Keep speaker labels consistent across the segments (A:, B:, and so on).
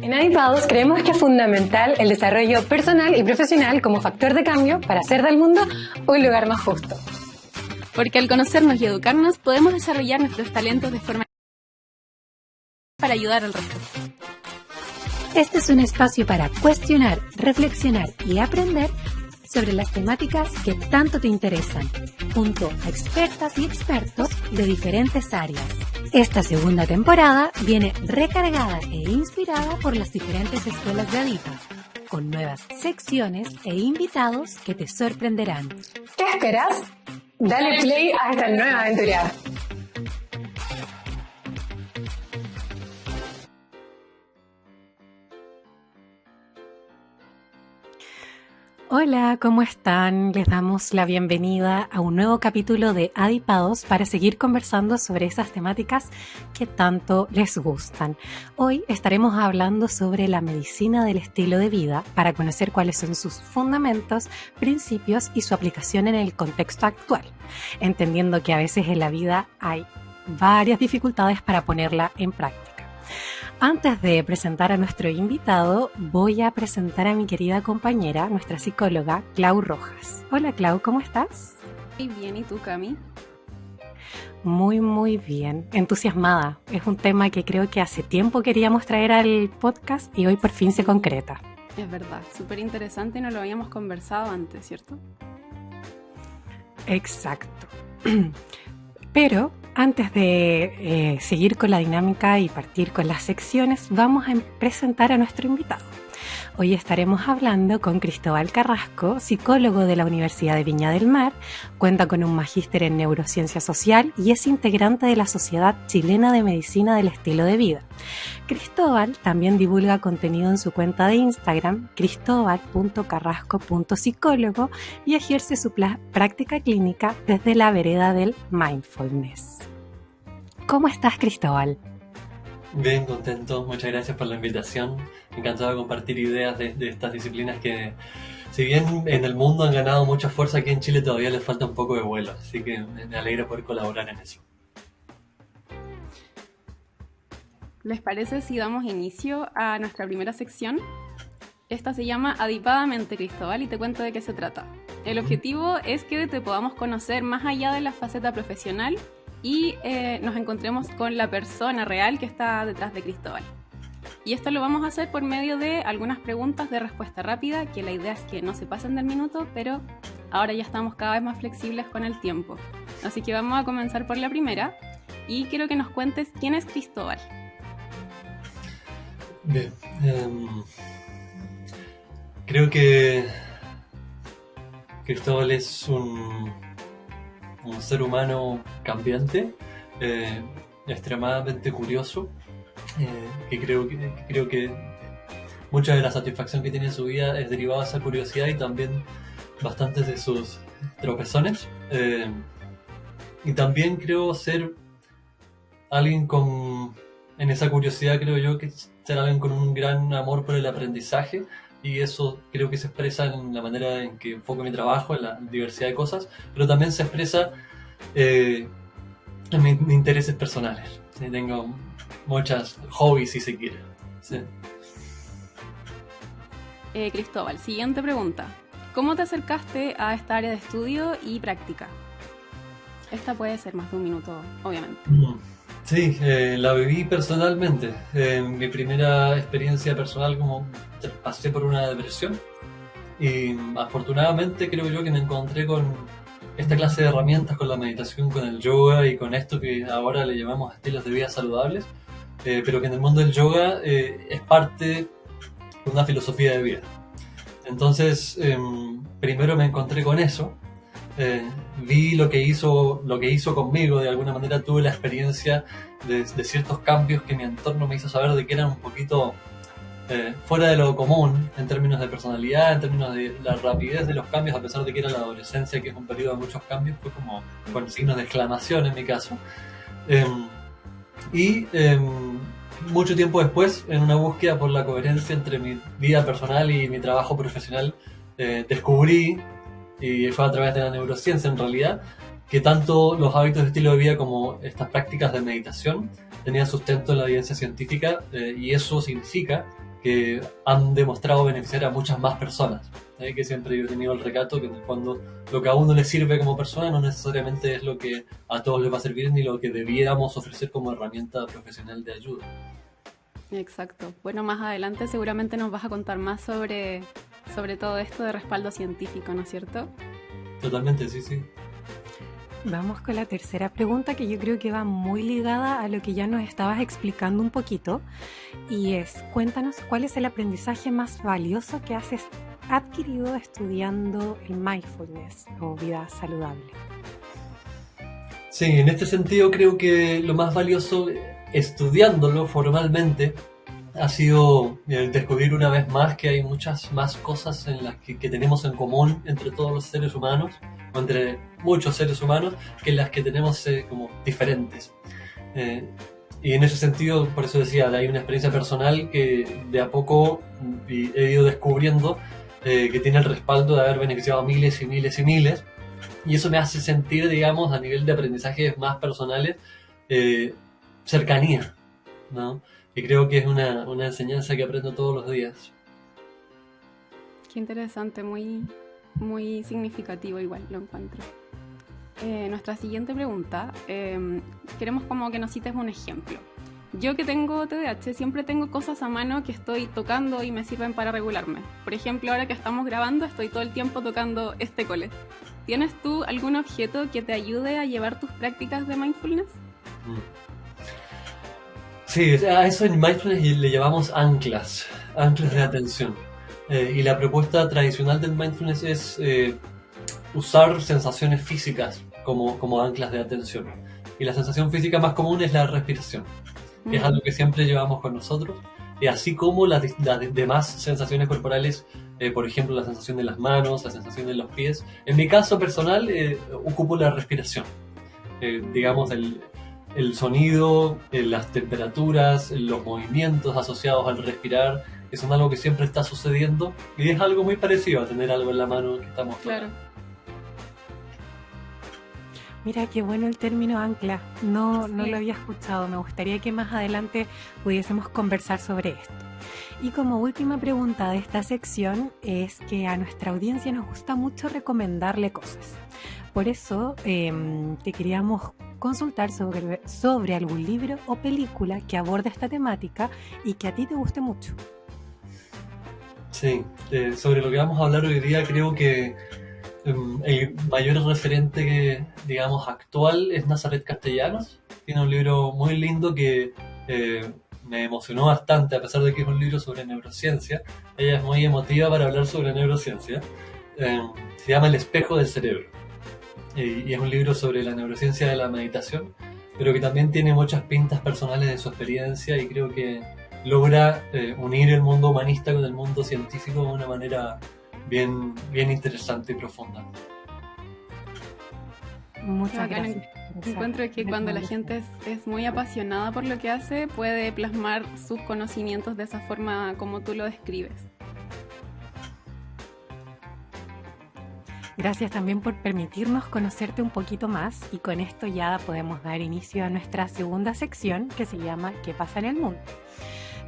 A: En Adipados creemos que es fundamental el desarrollo personal y profesional como factor de cambio para hacer del mundo un lugar más justo.
B: Porque al conocernos y educarnos podemos desarrollar nuestros talentos de forma para ayudar al resto.
C: Este es un espacio para cuestionar, reflexionar y aprender sobre las temáticas que tanto te interesan, junto a expertas y expertos de diferentes áreas. Esta segunda temporada viene recargada e inspirada por las diferentes escuelas de Adipa, con nuevas secciones e invitados que te sorprenderán.
A: ¿Qué esperas? Dale play a esta nueva aventura.
C: Hola, ¿cómo están? Les damos la bienvenida a un nuevo capítulo de Adipados para seguir conversando sobre esas temáticas que tanto les gustan. Hoy estaremos hablando sobre la medicina del estilo de vida para conocer cuáles son sus fundamentos, principios y su aplicación en el contexto actual, entendiendo que a veces en la vida hay varias dificultades para ponerla en práctica. Antes de presentar a nuestro invitado, voy a presentar a mi querida compañera, nuestra psicóloga, Clau Rojas. Hola Clau, ¿cómo estás?
B: Muy bien, ¿y tú, Cami?
C: Muy bien, entusiasmada. Es un tema que creo que hace tiempo queríamos traer al podcast y hoy por fin se concreta.
B: Es verdad, súper interesante y no lo habíamos conversado antes, ¿cierto?
C: Exacto. Pero antes de seguir con la dinámica y partir con las secciones, vamos a presentar a nuestro invitado. Hoy estaremos hablando con Cristóbal Carrasco, psicólogo de la Universidad de Viña del Mar, cuenta con un magíster en neurociencia social y es integrante de la Sociedad Chilena de Medicina del Estilo de Vida. Cristóbal también divulga contenido en su cuenta de Instagram, cristobal.carrasco.psicólogo, y ejerce su práctica clínica desde la vereda del mindfulness. ¿Cómo estás, Cristóbal?
D: Bien, contento. Muchas gracias por la invitación. Encantado de compartir ideas de estas disciplinas que, si bien en el mundo han ganado mucha fuerza, aquí en Chile todavía les falta un poco de vuelo. Así que me alegra poder colaborar en eso.
B: ¿Les parece si damos inicio a nuestra primera sección? Esta se llama Adipadamente, Cristóbal, y te cuento de qué se trata. El objetivo es que te podamos conocer más allá de la faceta profesional y nos encontremos con la persona real que está detrás de Cristóbal. Y esto lo vamos a hacer por medio de algunas preguntas de respuesta rápida, que la idea es que no se pasen del minuto, pero ahora ya estamos cada vez más flexibles con el tiempo. Así que vamos a comenzar por la primera y quiero que nos cuentes quién es Cristóbal.
D: Bien, creo que Cristóbal es un ser humano cambiante, extremadamente curioso, que creo que mucha de la satisfacción que tiene en su vida es derivada de esa curiosidad y también bastantes de sus tropezones. Y también creo ser alguien en esa curiosidad creo yo que ser alguien con un gran amor por el aprendizaje, y eso creo que se expresa en la manera en que enfoco mi trabajo, en la diversidad de cosas, pero también se expresa en mis intereses personales. ¿Sí? Tengo muchas hobbies, si se quiere. ¿Sí?
B: Cristóbal, siguiente pregunta. ¿Cómo te acercaste a esta área de estudio y práctica? Esta puede ser más de un minuto, obviamente.
D: Sí, la viví personalmente. Mi primera experiencia personal, como pasé por una depresión, y afortunadamente creo yo que me encontré con esta clase de herramientas, con la meditación, con el yoga y con esto que ahora le llamamos estilos de vida saludables, pero que en el mundo del yoga es parte de una filosofía de vida. Entonces, primero me encontré con eso. Vi lo que hizo conmigo, de alguna manera tuve la experiencia de ciertos cambios que mi entorno me hizo saber de que eran un poquito fuera de lo común en términos de personalidad, en términos de la rapidez de los cambios, a pesar de que era la adolescencia, que es un periodo de muchos cambios, fue como con signos de exclamación en mi caso. Mucho tiempo después, en una búsqueda por la coherencia entre mi vida personal y mi trabajo profesional, descubrí, y fue a través de la neurociencia en realidad, que tanto los hábitos de estilo de vida como estas prácticas de meditación tenían sustento en la evidencia científica, y eso significa que han demostrado beneficiar a muchas más personas. Que siempre yo he tenido el recato que en el fondo lo que a uno le sirve como persona no necesariamente es lo que a todos les va a servir ni lo que debiéramos ofrecer como herramienta profesional de ayuda.
B: Exacto. Bueno, más adelante seguramente nos vas a contar más sobre todo esto de respaldo científico, ¿no es cierto?
D: Totalmente, sí.
C: Vamos con la tercera pregunta, que yo creo que va muy ligada a lo que ya nos estabas explicando un poquito, y es: cuéntanos cuál es el aprendizaje más valioso que has adquirido estudiando el mindfulness o vida saludable.
D: Sí, en este sentido creo que lo más valioso estudiándolo formalmente ha sido descubrir una vez más que hay muchas más cosas en las que tenemos en común entre todos los seres humanos, o entre muchos seres humanos, que las que tenemos como diferentes. Y en ese sentido, por eso decía, hay una experiencia personal que de a poco he ido descubriendo que tiene el respaldo de haber beneficiado a miles y miles y miles, y eso me hace sentir, digamos, a nivel de aprendizajes más personales, cercanía, ¿no? Y creo que es una enseñanza que aprendo todos los días.
B: Qué interesante, muy, muy significativo igual, lo encuentro. Nuestra siguiente pregunta, queremos como que nos cites un ejemplo. Yo que tengo TDAH siempre tengo cosas a mano que estoy tocando y me sirven para regularme. Por ejemplo, ahora que estamos grabando estoy todo el tiempo tocando este cole. ¿Tienes tú algún objeto que te ayude a llevar tus prácticas de mindfulness?
D: Sí, a eso en mindfulness le llamamos anclas de atención. Y la propuesta tradicional del mindfulness es usar sensaciones físicas como anclas de atención. Y la sensación física más común es la respiración, que es algo que siempre llevamos con nosotros, y así como las demás sensaciones corporales, por ejemplo la sensación de las manos, la sensación de los pies. En mi caso personal ocupo la respiración, digamos el sonido, las temperaturas, los movimientos asociados al respirar, que son algo que siempre está sucediendo, y es algo muy parecido a tener algo en la mano que estamos tocando.
B: Claro.
C: Mira, qué bueno el término ancla. No lo había escuchado. Me gustaría que más adelante pudiésemos conversar sobre esto. Y como última pregunta de esta sección es que a nuestra audiencia nos gusta mucho recomendarle cosas. Por eso te queríamos consultar sobre algún libro o película que aborde esta temática y que a ti te guste mucho.
D: Sí, sobre lo que vamos a hablar hoy día creo que el mayor referente que, digamos, actual es Nazaret Castellanos. Tiene un libro muy lindo que me emocionó bastante, a pesar de que es un libro sobre neurociencia. Ella es muy emotiva para hablar sobre neurociencia. Se llama El espejo del cerebro. Y es un libro sobre la neurociencia de la meditación, pero que también tiene muchas pintas personales de su experiencia, y creo que logra unir el mundo humanista con el mundo científico de una manera bien interesante y profunda.
C: Muchas gracias.
B: Encuentro que cuando la gente es muy apasionada por lo que hace, puede plasmar sus conocimientos de esa forma como tú lo describes.
C: Gracias también por permitirnos conocerte un poquito más, y con esto ya podemos dar inicio a nuestra segunda sección, que se llama ¿Qué pasa en el mundo?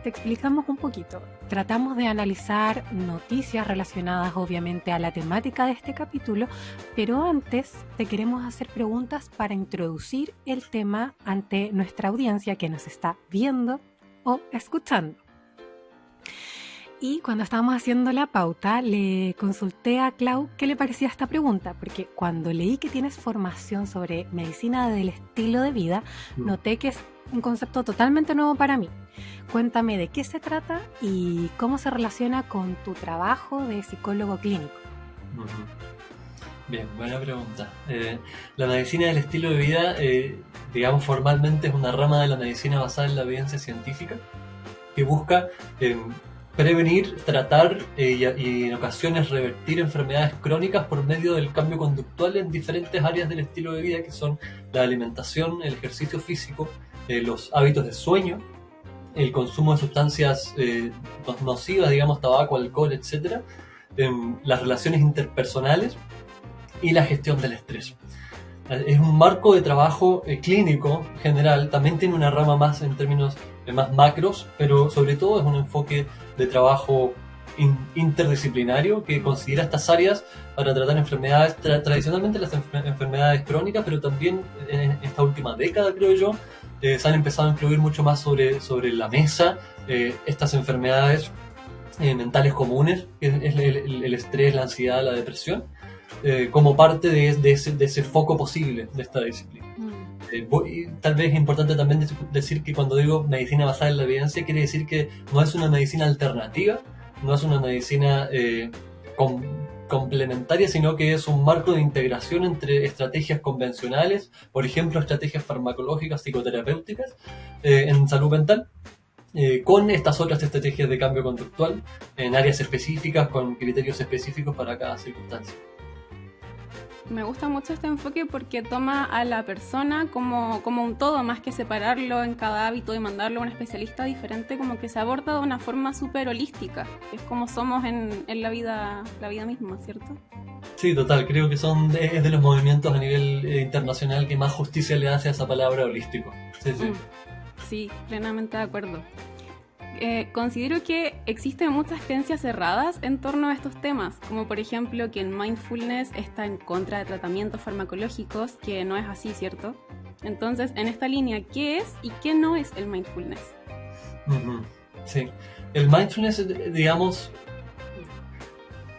C: Te explicamos un poquito. Tratamos de analizar noticias relacionadas obviamente a la temática de este capítulo, pero antes te queremos hacer preguntas para introducir el tema ante nuestra audiencia que nos está viendo o escuchando. Y cuando estábamos haciendo la pauta, le consulté a Clau qué le parecía esta pregunta, porque cuando leí que tienes formación sobre medicina del estilo de vida, noté que es un concepto totalmente nuevo para mí. Cuéntame de qué se trata y cómo se relaciona con tu trabajo de psicólogo clínico.
D: Bien, buena pregunta. La medicina del estilo de vida, digamos formalmente, es una rama de la medicina basada en la evidencia científica que busca prevenir, tratar y en ocasiones revertir enfermedades crónicas por medio del cambio conductual en diferentes áreas del estilo de vida, que son la alimentación, el ejercicio físico, los hábitos de sueño, el consumo de sustancias nocivas, digamos tabaco, alcohol, etc., las relaciones interpersonales y la gestión del estrés. Es un marco de trabajo clínico general, también tiene una rama más en términos más macros, pero sobre todo es un enfoque de trabajo interdisciplinario que considera estas áreas para tratar enfermedades, tradicionalmente las enfermedades crónicas, pero también en esta última década, creo yo, se han empezado a incluir mucho más sobre la mesa estas enfermedades mentales comunes, que es el estrés, la ansiedad, la depresión, como parte de ese foco posible de esta disciplina. Y tal vez es importante también decir que cuando digo medicina basada en la evidencia, quiere decir que no es una medicina alternativa, no es una medicina complementaria, sino que es un marco de integración entre estrategias convencionales, por ejemplo, estrategias farmacológicas, psicoterapéuticas, en salud mental, con estas otras estrategias de cambio conductual en áreas específicas, con criterios específicos para cada circunstancia.
B: Me gusta mucho este enfoque porque toma a la persona como un todo, más que separarlo en cada hábito y mandarlo a un especialista diferente, como que se aborda de una forma súper holística, que es como somos en la vida misma, ¿cierto?
D: Sí, total, creo que es de los movimientos a nivel internacional que más justicia le hace a esa palabra holístico. Sí, sí.
B: Sí, plenamente de acuerdo. Considero que existen muchas creencias cerradas en torno a estos temas, como por ejemplo que el mindfulness está en contra de tratamientos farmacológicos, que no es así, ¿cierto? Entonces, en esta línea, ¿qué es y qué no es el mindfulness?
D: Sí, el mindfulness, digamos,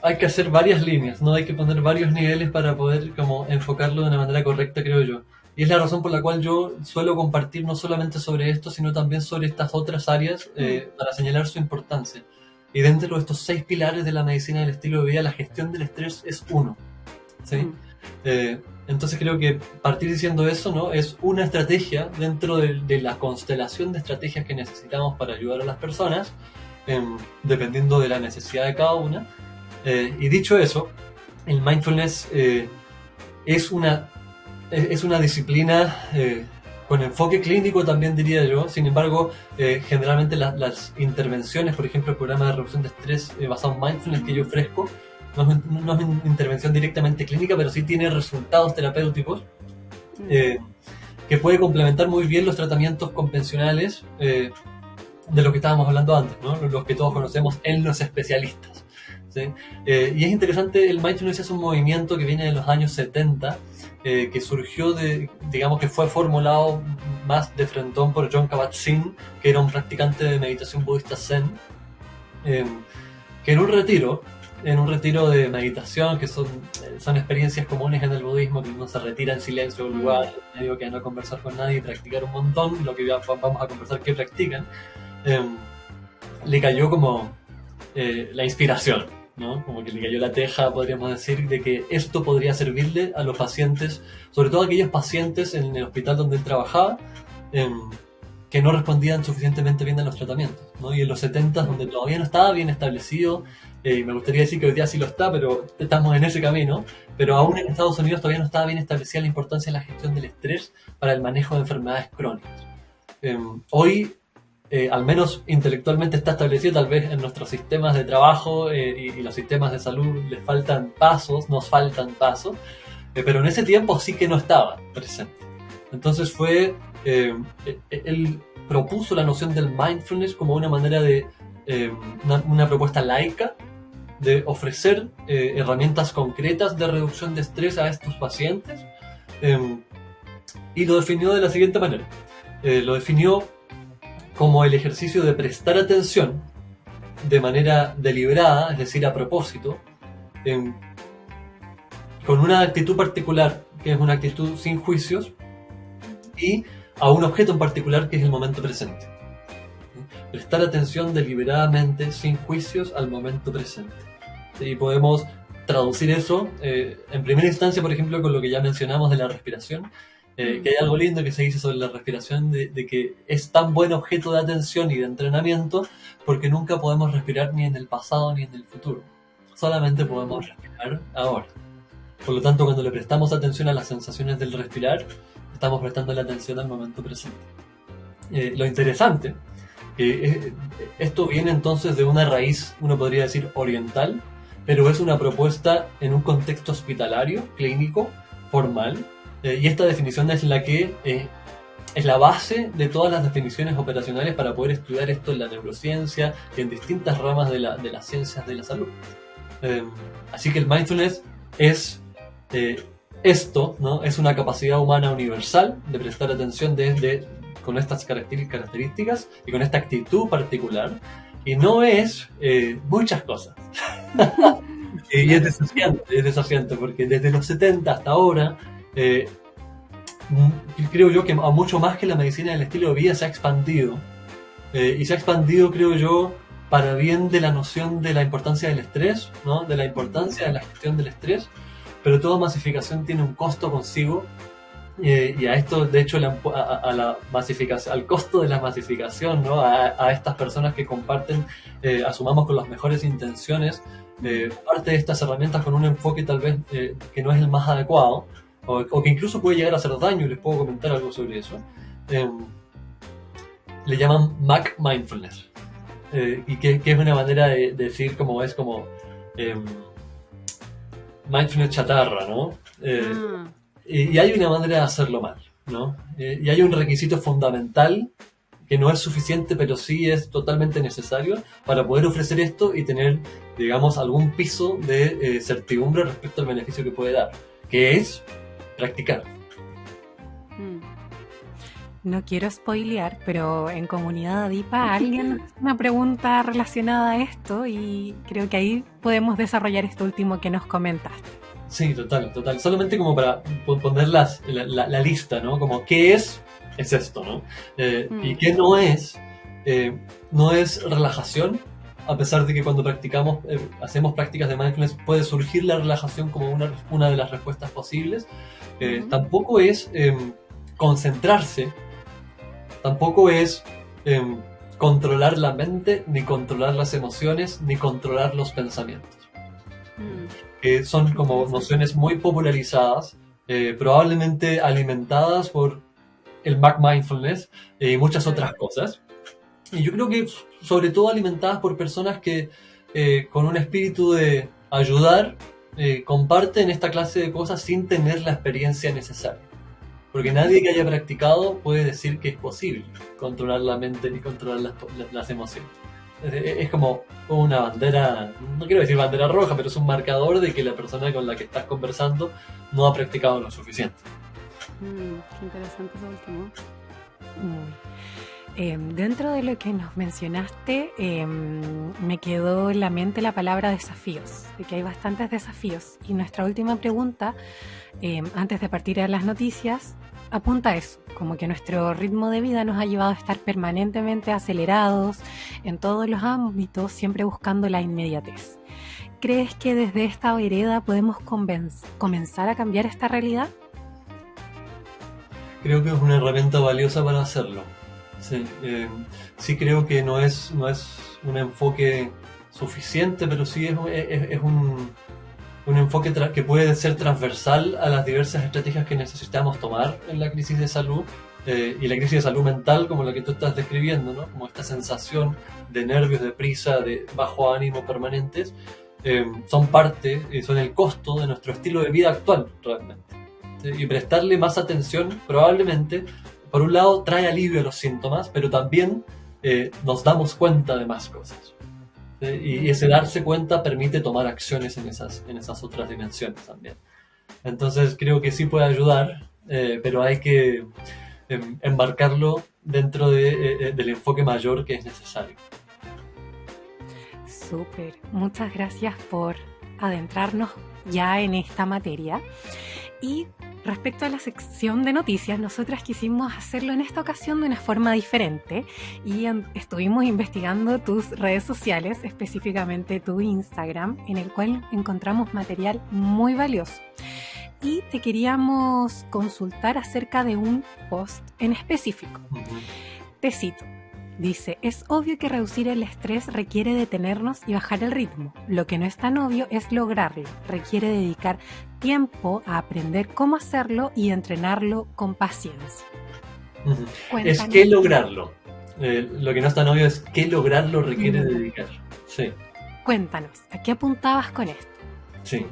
D: hay que hacer varias líneas, ¿no? Hay que poner varios niveles para poder como enfocarlo de una manera correcta, creo yo. Y es la razón por la cual yo suelo compartir no solamente sobre esto, sino también sobre estas otras áreas para señalar su importancia. Y dentro de estos 6 pilares de la medicina del estilo de vida, la gestión del estrés es uno. ¿Sí? Entonces creo que partir diciendo eso, ¿no? Es una estrategia dentro de la constelación de estrategias que necesitamos para ayudar a las personas, dependiendo de la necesidad de cada una. Y dicho eso, el mindfulness es una disciplina con enfoque clínico también, diría yo. Sin embargo, generalmente las intervenciones, por ejemplo, el programa de reducción de estrés basado en mindfulness que yo ofrezco, no es una intervención directamente clínica, pero sí tiene resultados terapéuticos que puede complementar muy bien los tratamientos convencionales de los que estábamos hablando antes, ¿no? Los que todos conocemos en los especialistas, ¿sí? Y es interesante, el mindfulness es un movimiento que viene de los años 70, que surgió digamos que fue formulado más de frentón por Jon Kabat-Zinn, que era un practicante de meditación budista zen, que en un retiro de meditación, que son experiencias comunes en el budismo, que uno se retira en silencio a un lugar, medio que a no conversar con nadie y practicar un montón, lo que vamos a conversar que practican, le cayó como la inspiración, ¿no? Como que le cayó la teja, podríamos decir, de que esto podría servirle a los pacientes, sobre todo a aquellos pacientes en el hospital donde él trabajaba, que no respondían suficientemente bien a los tratamientos, ¿no? Y en los 70, donde todavía no estaba bien establecido, y me gustaría decir que hoy día sí lo está, pero estamos en ese camino, pero aún en Estados Unidos todavía no estaba bien establecida la importancia de la gestión del estrés para el manejo de enfermedades crónicas. Hoy, al menos intelectualmente está establecido, tal vez en nuestros sistemas de trabajo y los sistemas de salud nos faltan pasos, pero en ese tiempo sí que no estaba presente. Entonces él propuso la noción del mindfulness como una manera de, una propuesta laica de ofrecer herramientas concretas de reducción de estrés a estos pacientes, y lo definió de la siguiente manera. Lo definió como el ejercicio de prestar atención de manera deliberada, es decir, a propósito, con una actitud particular, que es una actitud sin juicios, y a un objeto en particular, que es el momento presente. Prestar atención deliberadamente, sin juicios, al momento presente. Y podemos traducir eso, en primera instancia, por ejemplo, con lo que ya mencionamos de la respiración, que hay algo lindo que se dice sobre la respiración, de que es tan buen objeto de atención y de entrenamiento porque nunca podemos respirar ni en el pasado ni en el futuro. Solamente podemos respirar ahora. Por lo tanto, cuando le prestamos atención a las sensaciones del respirar, estamos prestando la atención al momento presente. Lo interesante, esto viene entonces de una raíz, uno podría decir, oriental, pero es una propuesta en un contexto hospitalario, clínico, formal, y esta definición es la que es la base de todas las definiciones operacionales para poder estudiar esto en la neurociencia y en distintas ramas de las ciencias de la salud. Así que el mindfulness es esto, ¿no? Es una capacidad humana universal de prestar atención con estas características y con esta actitud particular, y no es muchas cosas. Y es desafiante porque desde los 70 hasta ahora creo yo que a mucho más que la medicina del estilo de vida se ha expandido, y se ha expandido, creo yo, para bien de la noción de la importancia del estrés, ¿no? De la importancia de la gestión del estrés, pero toda masificación tiene un costo consigo, y a esto, de hecho, a la masificación, al costo de la masificación, ¿no? A estas personas que comparten, asumamos con las mejores intenciones, parte de estas herramientas con un enfoque tal vez que no es el más adecuado, o que incluso puede llegar a hacer daño, y les puedo comentar algo sobre eso. Le llaman Mac Mindfulness, y que es una manera de decir como mindfulness chatarra, ¿no? Y hay una manera de hacerlo mal, ¿no? Y hay un requisito fundamental que no es suficiente, pero sí es totalmente necesario para poder ofrecer esto y tener, digamos, algún piso de certidumbre respecto al beneficio que puede dar, que es practicar.
C: No quiero spoilear, pero en Comunidad Adipa alguien hace una pregunta relacionada a esto y creo que ahí podemos desarrollar esto último que nos comentaste.
D: Sí, total. Solamente como para poner la lista, ¿no? Como qué es esto, ¿no? Y qué no es relajación, a pesar de que cuando practicamos, hacemos prácticas de mindfulness, puede surgir la relajación como una de las respuestas posibles. Tampoco es concentrarse, tampoco es controlar la mente, ni controlar las emociones, ni controlar los pensamientos. Que son como nociones muy popularizadas, probablemente alimentadas por el Mac Mindfulness y muchas otras cosas. Y yo creo que sobre todo alimentadas por personas que con un espíritu de ayudar comparten esta clase de cosas sin tener la experiencia necesaria. Porque nadie que haya practicado puede decir que es posible controlar la mente ni controlar las emociones. Es como una bandera, no quiero decir bandera roja, pero es un marcador de que la persona con la que estás conversando no ha practicado lo suficiente.
B: Qué interesante eso último.
C: Dentro de lo que nos mencionaste, me quedó en la mente la palabra desafíos, de que hay bastantes desafíos. Y nuestra última pregunta, antes de partir a las noticias, apunta a eso, como que nuestro ritmo de vida nos ha llevado a estar permanentemente acelerados en todos los ámbitos, siempre buscando la inmediatez. ¿Crees que desde esta vereda podemos comenzar a cambiar esta realidad?
D: Creo que es una herramienta valiosa para hacerlo. Sí, creo que no es un enfoque suficiente, pero sí es un enfoque que puede ser transversal a las diversas estrategias que necesitamos tomar en la crisis de salud, y la crisis de salud mental como la que tú estás describiendo, ¿no? Como esta sensación de nervios, de prisa, de bajo ánimo permanentes, son el costo de nuestro estilo de vida actual realmente. Y prestarle más atención probablemente, por un lado, trae alivio a los síntomas, pero también nos damos cuenta de más cosas. Y ese darse cuenta permite tomar acciones en esas otras dimensiones también. Entonces creo que sí puede ayudar, pero hay que embarcarlo dentro del enfoque mayor que es necesario.
C: Súper, muchas gracias por adentrarnos ya en esta materia. Y respecto a la sección de noticias, nosotras quisimos hacerlo en esta ocasión de una forma diferente y estuvimos investigando tus redes sociales, específicamente tu Instagram, en el cual encontramos material muy valioso. Y te queríamos consultar acerca de un post en específico. Te cito. Dice, es obvio que reducir el estrés requiere detenernos y bajar el ritmo. Lo que no es tan obvio es lograrlo. Requiere dedicar tiempo a aprender cómo hacerlo y entrenarlo con paciencia.
D: Es que lograrlo. Lo que no es tan obvio es que lograrlo requiere dedicar. Sí.
C: Cuéntanos, ¿a qué apuntabas con esto?
D: Sí.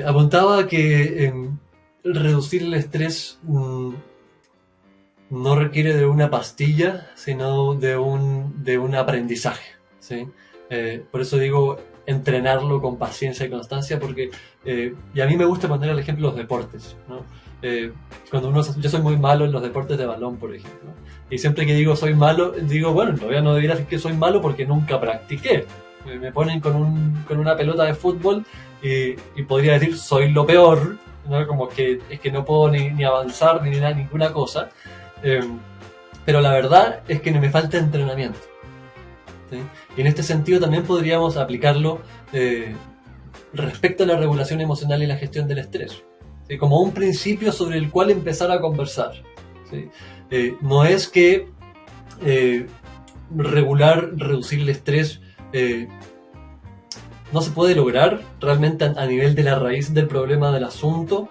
D: Apuntaba a que reducir el estrés no requiere de una pastilla, sino de un aprendizaje, ¿sí? Por eso digo entrenarlo con paciencia y constancia, porque y a mí me gusta poner el ejemplo los deportes, ¿no? Yo soy muy malo en los deportes de balón, por ejemplo, y siempre que digo soy malo, digo, bueno, todavía no debería decir que soy malo porque nunca practiqué. Me ponen con una pelota de fútbol y podría decir soy lo peor, ¿no? Como que es que no puedo ni avanzar ni ninguna cosa. Pero la verdad es que me falta entrenamiento, ¿sí? Y en este sentido también podríamos aplicarlo respecto a la regulación emocional y la gestión del estrés, ¿sí? Como un principio sobre el cual empezar a conversar, ¿sí? No es que reducir el estrés no se puede lograr realmente a nivel de la raíz del problema del asunto,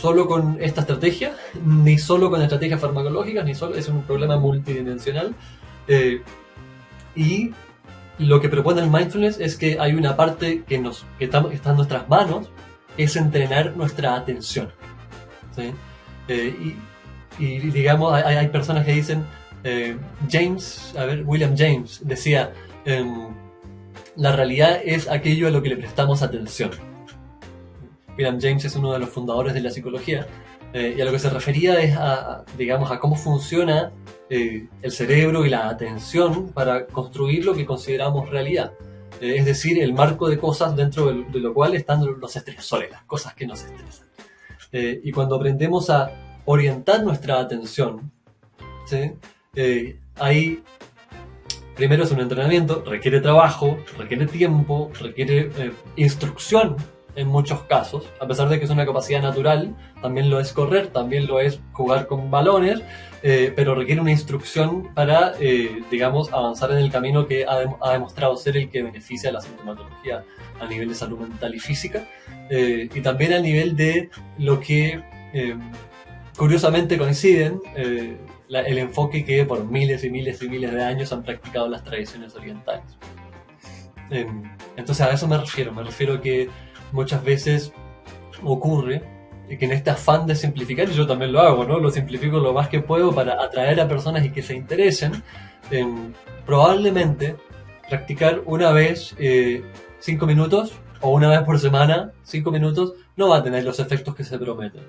D: solo con esta estrategia, ni solo con estrategias farmacológicas, ni solo, es un problema multidimensional. Y lo que propone el mindfulness es que hay una parte que está en nuestras manos, es entrenar nuestra atención, ¿sí? Y digamos, hay personas que dicen, William James decía, la realidad es aquello a lo que le prestamos atención. William James es uno de los fundadores de la psicología, y a lo que se refería es a cómo funciona el cerebro y la atención para construir lo que consideramos realidad. Es decir, el marco de cosas dentro de lo cual están los estresores, las cosas que nos estresan. Y cuando aprendemos a orientar nuestra atención, ¿sí? Ahí primero es un entrenamiento, requiere trabajo, requiere tiempo, requiere instrucción en muchos casos, a pesar de que es una capacidad natural, también lo es correr, también lo es jugar con balones, pero requiere una instrucción para, avanzar en el camino que ha demostrado ser el que beneficia la sintomatología a nivel de salud mental y física, y también a nivel de lo que curiosamente coinciden, el enfoque que por miles y miles y miles de años han practicado las tradiciones orientales. Entonces a eso me refiero que muchas veces ocurre que en este afán de simplificar, y yo también lo hago, ¿no? Lo simplifico lo más que puedo para atraer a personas y que se interesen, probablemente practicar una vez 5 minutos o una vez por semana 5 minutos no va a tener los efectos que se prometen,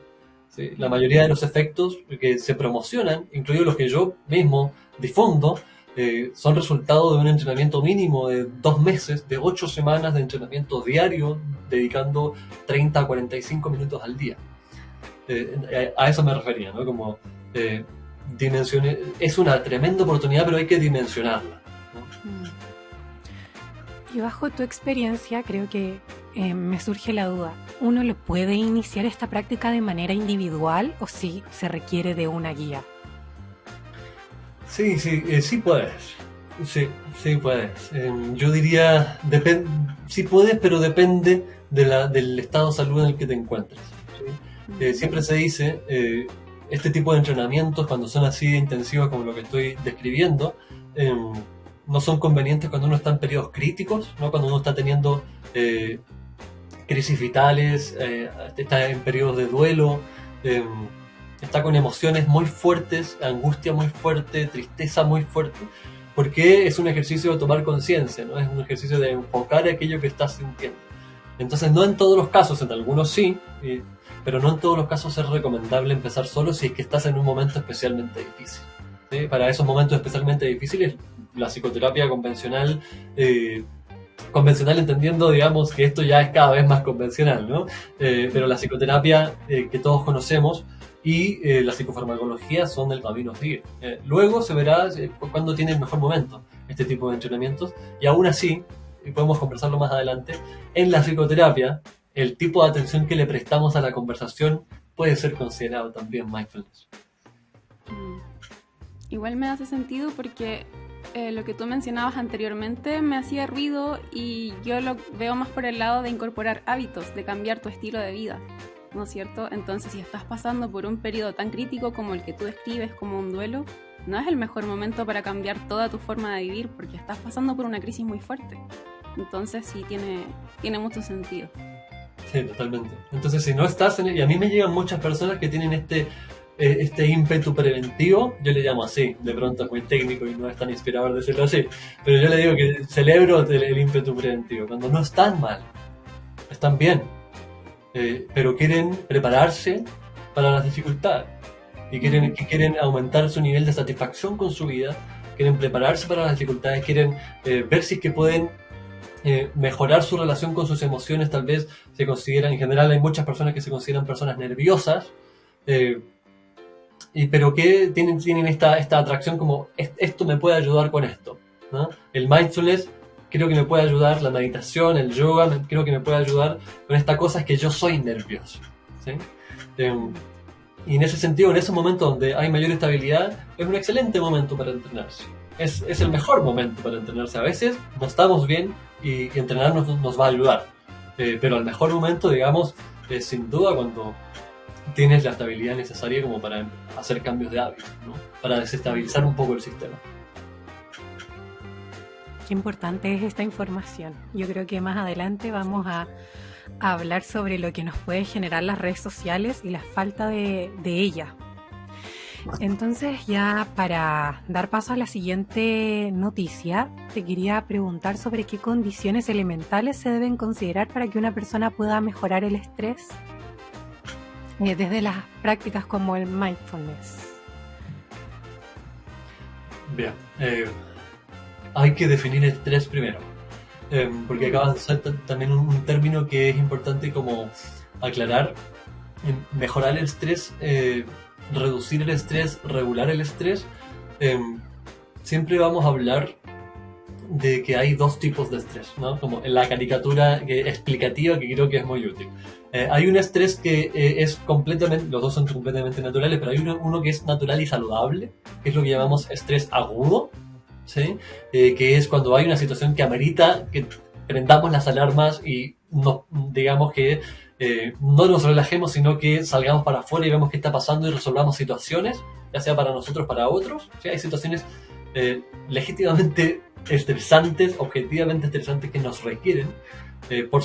D: ¿sí? La mayoría de los efectos que se promocionan, incluidos los que yo mismo difundo, son resultado de un entrenamiento mínimo de 2 meses, de 8 semanas de entrenamiento diario, dedicando 30 a 45 minutos al día. A eso me refería, ¿no? Como es una tremenda oportunidad, pero hay que dimensionarla, ¿no?
C: Y bajo tu experiencia, creo que me surge la duda, ¿uno lo puede iniciar esta práctica de manera individual o si se requiere de una guía?
D: Sí, sí puedes. Sí puedes. Yo diría, sí puedes, pero depende del estado de salud en el que te encuentres, ¿sí? Siempre se dice, este tipo de entrenamientos, cuando son así de intensivos como lo que estoy describiendo, no son convenientes cuando uno está en periodos críticos, ¿no? Cuando uno está teniendo crisis vitales, está en periodos de duelo, está con emociones muy fuertes, angustia muy fuerte, tristeza muy fuerte, porque es un ejercicio de tomar conciencia, ¿no? Es un ejercicio de enfocar aquello que estás sintiendo. Entonces, no en todos los casos, en algunos sí, pero no en todos los casos es recomendable empezar solo si es que estás en un momento especialmente difícil, ¿sí? Para esos momentos especialmente difíciles, la psicoterapia convencional entendiendo, digamos, que esto ya es cada vez más convencional, ¿no? Pero la psicoterapia que todos conocemos y la psicofarmacología son el camino a seguir. Luego se verá cuándo tiene el mejor momento este tipo de entrenamientos, y aún así, y podemos conversarlo más adelante, en la psicoterapia el tipo de atención que le prestamos a la conversación puede ser considerado también mindfulness.
B: Igual me hace sentido porque lo que tú mencionabas anteriormente me hacía ruido y yo lo veo más por el lado de incorporar hábitos, de cambiar tu estilo de vida, ¿no es cierto? Entonces, si estás pasando por un periodo tan crítico como el que tú describes como un duelo, no es el mejor momento para cambiar toda tu forma de vivir porque estás pasando por una crisis muy fuerte. Entonces sí tiene mucho sentido.
D: Sí, totalmente. Entonces, si no estás y a mí me llegan muchas personas que tienen este ímpetu preventivo, yo le llamo así, de pronto es muy técnico y no es tan inspirador decirlo así, pero yo le digo que celebro el ímpetu preventivo, cuando no están mal, están bien, pero quieren prepararse para las dificultades y quieren aumentar su nivel de satisfacción con su vida, quieren prepararse para las dificultades, quieren ver si es que pueden mejorar su relación con sus emociones. Tal vez se consideran, en general hay muchas personas que se consideran personas nerviosas, pero que tienen esta atracción como esto me puede ayudar con esto, ¿no? El mindfulness creo que me puede ayudar, la meditación, el yoga creo que me puede ayudar con esta cosa, es que yo soy nervioso, ¿sí? Y en ese sentido, en ese momento donde hay mayor estabilidad, es un excelente momento para entrenarse. Es el mejor momento para entrenarse. A veces no estamos bien y entrenarnos nos va a ayudar. Pero el mejor momento, digamos, es sin duda cuando tienes la estabilidad necesaria como para hacer cambios de hábitos, ¿no? Para desestabilizar un poco el sistema.
C: Qué importante es esta información. Yo creo que más adelante vamos a hablar sobre lo que nos puede generar las redes sociales y la falta de ellas. Entonces, ya para dar paso a la siguiente noticia, te quería preguntar sobre qué condiciones elementales se deben considerar para que una persona pueda mejorar el estrés desde las prácticas como el mindfulness.
D: Bien, hay que definir el estrés primero, porque acabas de usar también un término que es importante como aclarar. Mejorar el estrés, reducir el estrés, regular el estrés. Siempre vamos a hablar de que hay dos tipos de estrés, ¿no? Como en la caricatura explicativa, que creo que es muy útil. Hay un estrés que es completamente, los dos son completamente naturales, pero hay uno que es natural y saludable, que es lo que llamamos estrés agudo, ¿sí? Que es cuando hay una situación que amerita que prendamos las alarmas y no, digamos que no nos relajemos, sino que salgamos para afuera y vemos qué está pasando y resolvamos situaciones, ya sea para nosotros o para otros. ¿Sí? Hay situaciones legítimamente estresantes, objetivamente estresantes, que nos requieren por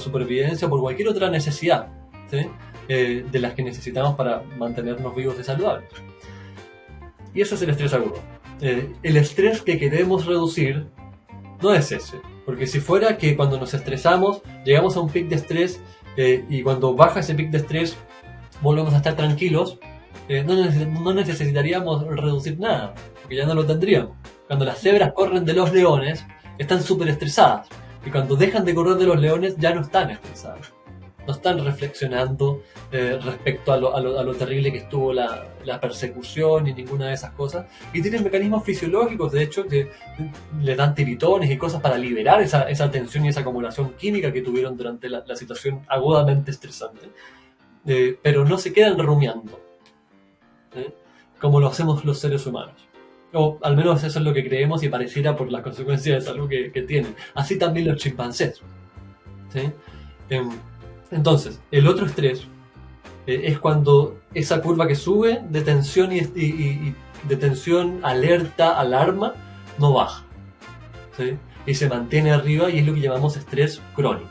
D: supervivencia o por cualquier otra necesidad, ¿sí? De las que necesitamos para mantenernos vivos y saludables. Y ese es el estrés agudo. El estrés que queremos reducir no es ese, porque si fuera que cuando nos estresamos llegamos a un pic de estrés y cuando baja ese pic de estrés volvemos a estar tranquilos, no necesitaríamos reducir nada, porque ya no lo tendríamos. Cuando las cebras corren de los leones están súper estresadas, y cuando dejan de correr de los leones ya no están estresadas, no están reflexionando respecto a lo terrible que estuvo la persecución y ninguna de esas cosas, y tienen mecanismos fisiológicos, de hecho, que les dan tiritones y cosas para liberar esa tensión y esa acumulación química que tuvieron durante la situación agudamente estresante, pero no se quedan rumiando, como lo hacemos los seres humanos. O al menos eso es lo que creemos y pareciera por las consecuencias de salud que tienen. Así también los chimpancés, ¿sí? Entonces, el otro estrés es cuando esa curva que sube de tensión y de tensión, alerta, alarma, no baja, ¿sí? Y se mantiene arriba, y es lo que llamamos estrés crónico.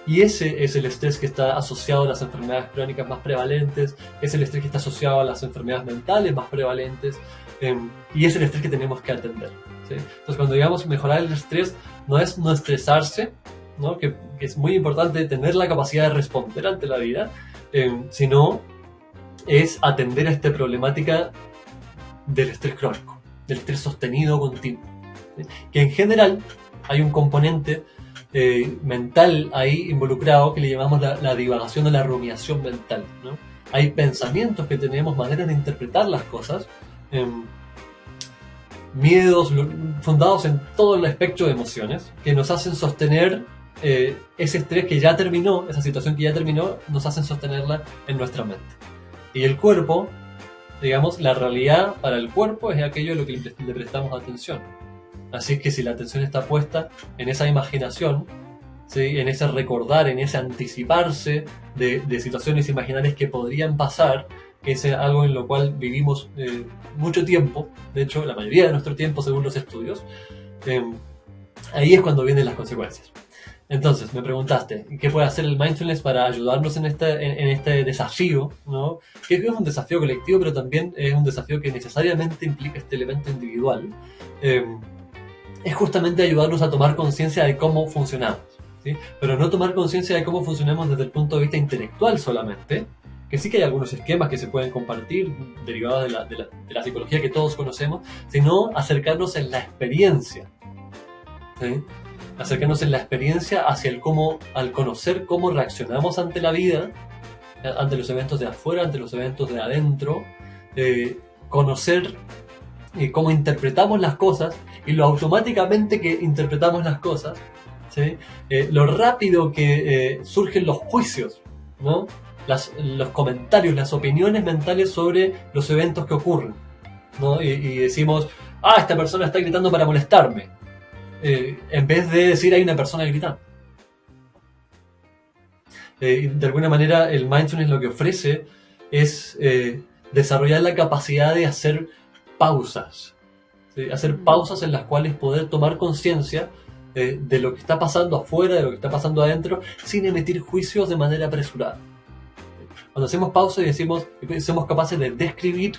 D: Y ese es el estrés que está asociado a las enfermedades crónicas más prevalentes, es el estrés que está asociado a las enfermedades mentales más prevalentes, y es el estrés que tenemos que atender, ¿sí? Entonces, cuando digamos mejorar el estrés, no es no estresarse, ¿no? Que es muy importante tener la capacidad de responder ante la vida, sino es atender a esta problemática del estrés crónico, del estrés sostenido continuo, ¿sí? Que en general hay un componente mental ahí involucrado que le llamamos la divagación o la rumiación mental, ¿no? Hay pensamientos que tenemos, maneras de interpretar las cosas, miedos fundados en todo el espectro de emociones que nos hacen sostener ese estrés que ya terminó, esa situación que ya terminó, nos hacen sostenerla en nuestra mente. Y el cuerpo, digamos, la realidad para el cuerpo es aquello a lo que le prestamos atención. Así es que si la atención está puesta en esa imaginación, ¿sí? En ese recordar, en ese anticiparse de situaciones imaginarias que podrían pasar, que es algo en lo cual vivimos mucho tiempo, de hecho la mayoría de nuestro tiempo según los estudios, ahí es cuando vienen las consecuencias. Entonces, me preguntaste, ¿qué puede hacer el mindfulness para ayudarnos en este desafío, ¿no? Que es un desafío colectivo, pero también es un desafío que necesariamente implica este elemento individual. Es justamente ayudarnos a tomar conciencia de cómo funcionamos, ¿sí? Pero no tomar conciencia de cómo funcionamos desde el punto de vista intelectual solamente, que sí que hay algunos esquemas que se pueden compartir derivados de la psicología que todos conocemos, sino acercarnos en la experiencia, ¿sí? Acercarnos en la experiencia hacia al conocer cómo reaccionamos ante la vida, ante los eventos de afuera, ante los eventos de adentro, conocer cómo interpretamos las cosas y lo automáticamente que interpretamos las cosas, ¿sí? Lo rápido que surgen los juicios, ¿no? Los comentarios, las opiniones mentales sobre los eventos que ocurren, ¿no? Y decimos, esta persona está gritando para molestarme. En vez de decir hay una persona gritando. De alguna manera el mindfulness lo que ofrece es desarrollar la capacidad de hacer pausas, ¿sí? Hacer pausas en las cuales poder tomar conciencia de lo que está pasando afuera, de lo que está pasando adentro, sin emitir juicios de manera apresurada. Cuando hacemos pausas y somos capaces de describir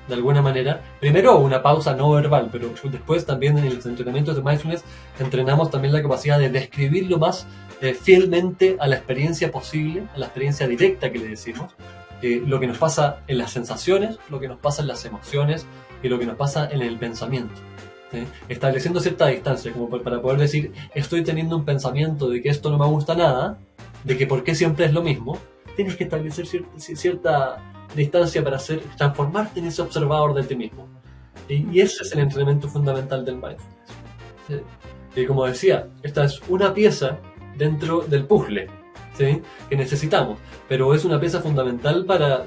D: de alguna manera, primero una pausa no verbal, pero después también en los entrenamientos de mindfulness entrenamos también la capacidad de describir lo más fielmente a la experiencia posible, a la experiencia directa que le decimos, lo que nos pasa en las sensaciones, lo que nos pasa en las emociones y lo que nos pasa en el pensamiento, ¿sí? Estableciendo cierta distancia, como para poder decir, estoy teniendo un pensamiento de que esto no me gusta nada, de que por qué siempre es lo mismo. Tienes que establecer cierta distancia para transformarte en ese observador de ti mismo. Y ese es el entrenamiento fundamental del mindfulness. Y como decía, esta es una pieza dentro del puzzle, ¿sí? Que necesitamos, pero es una pieza fundamental para,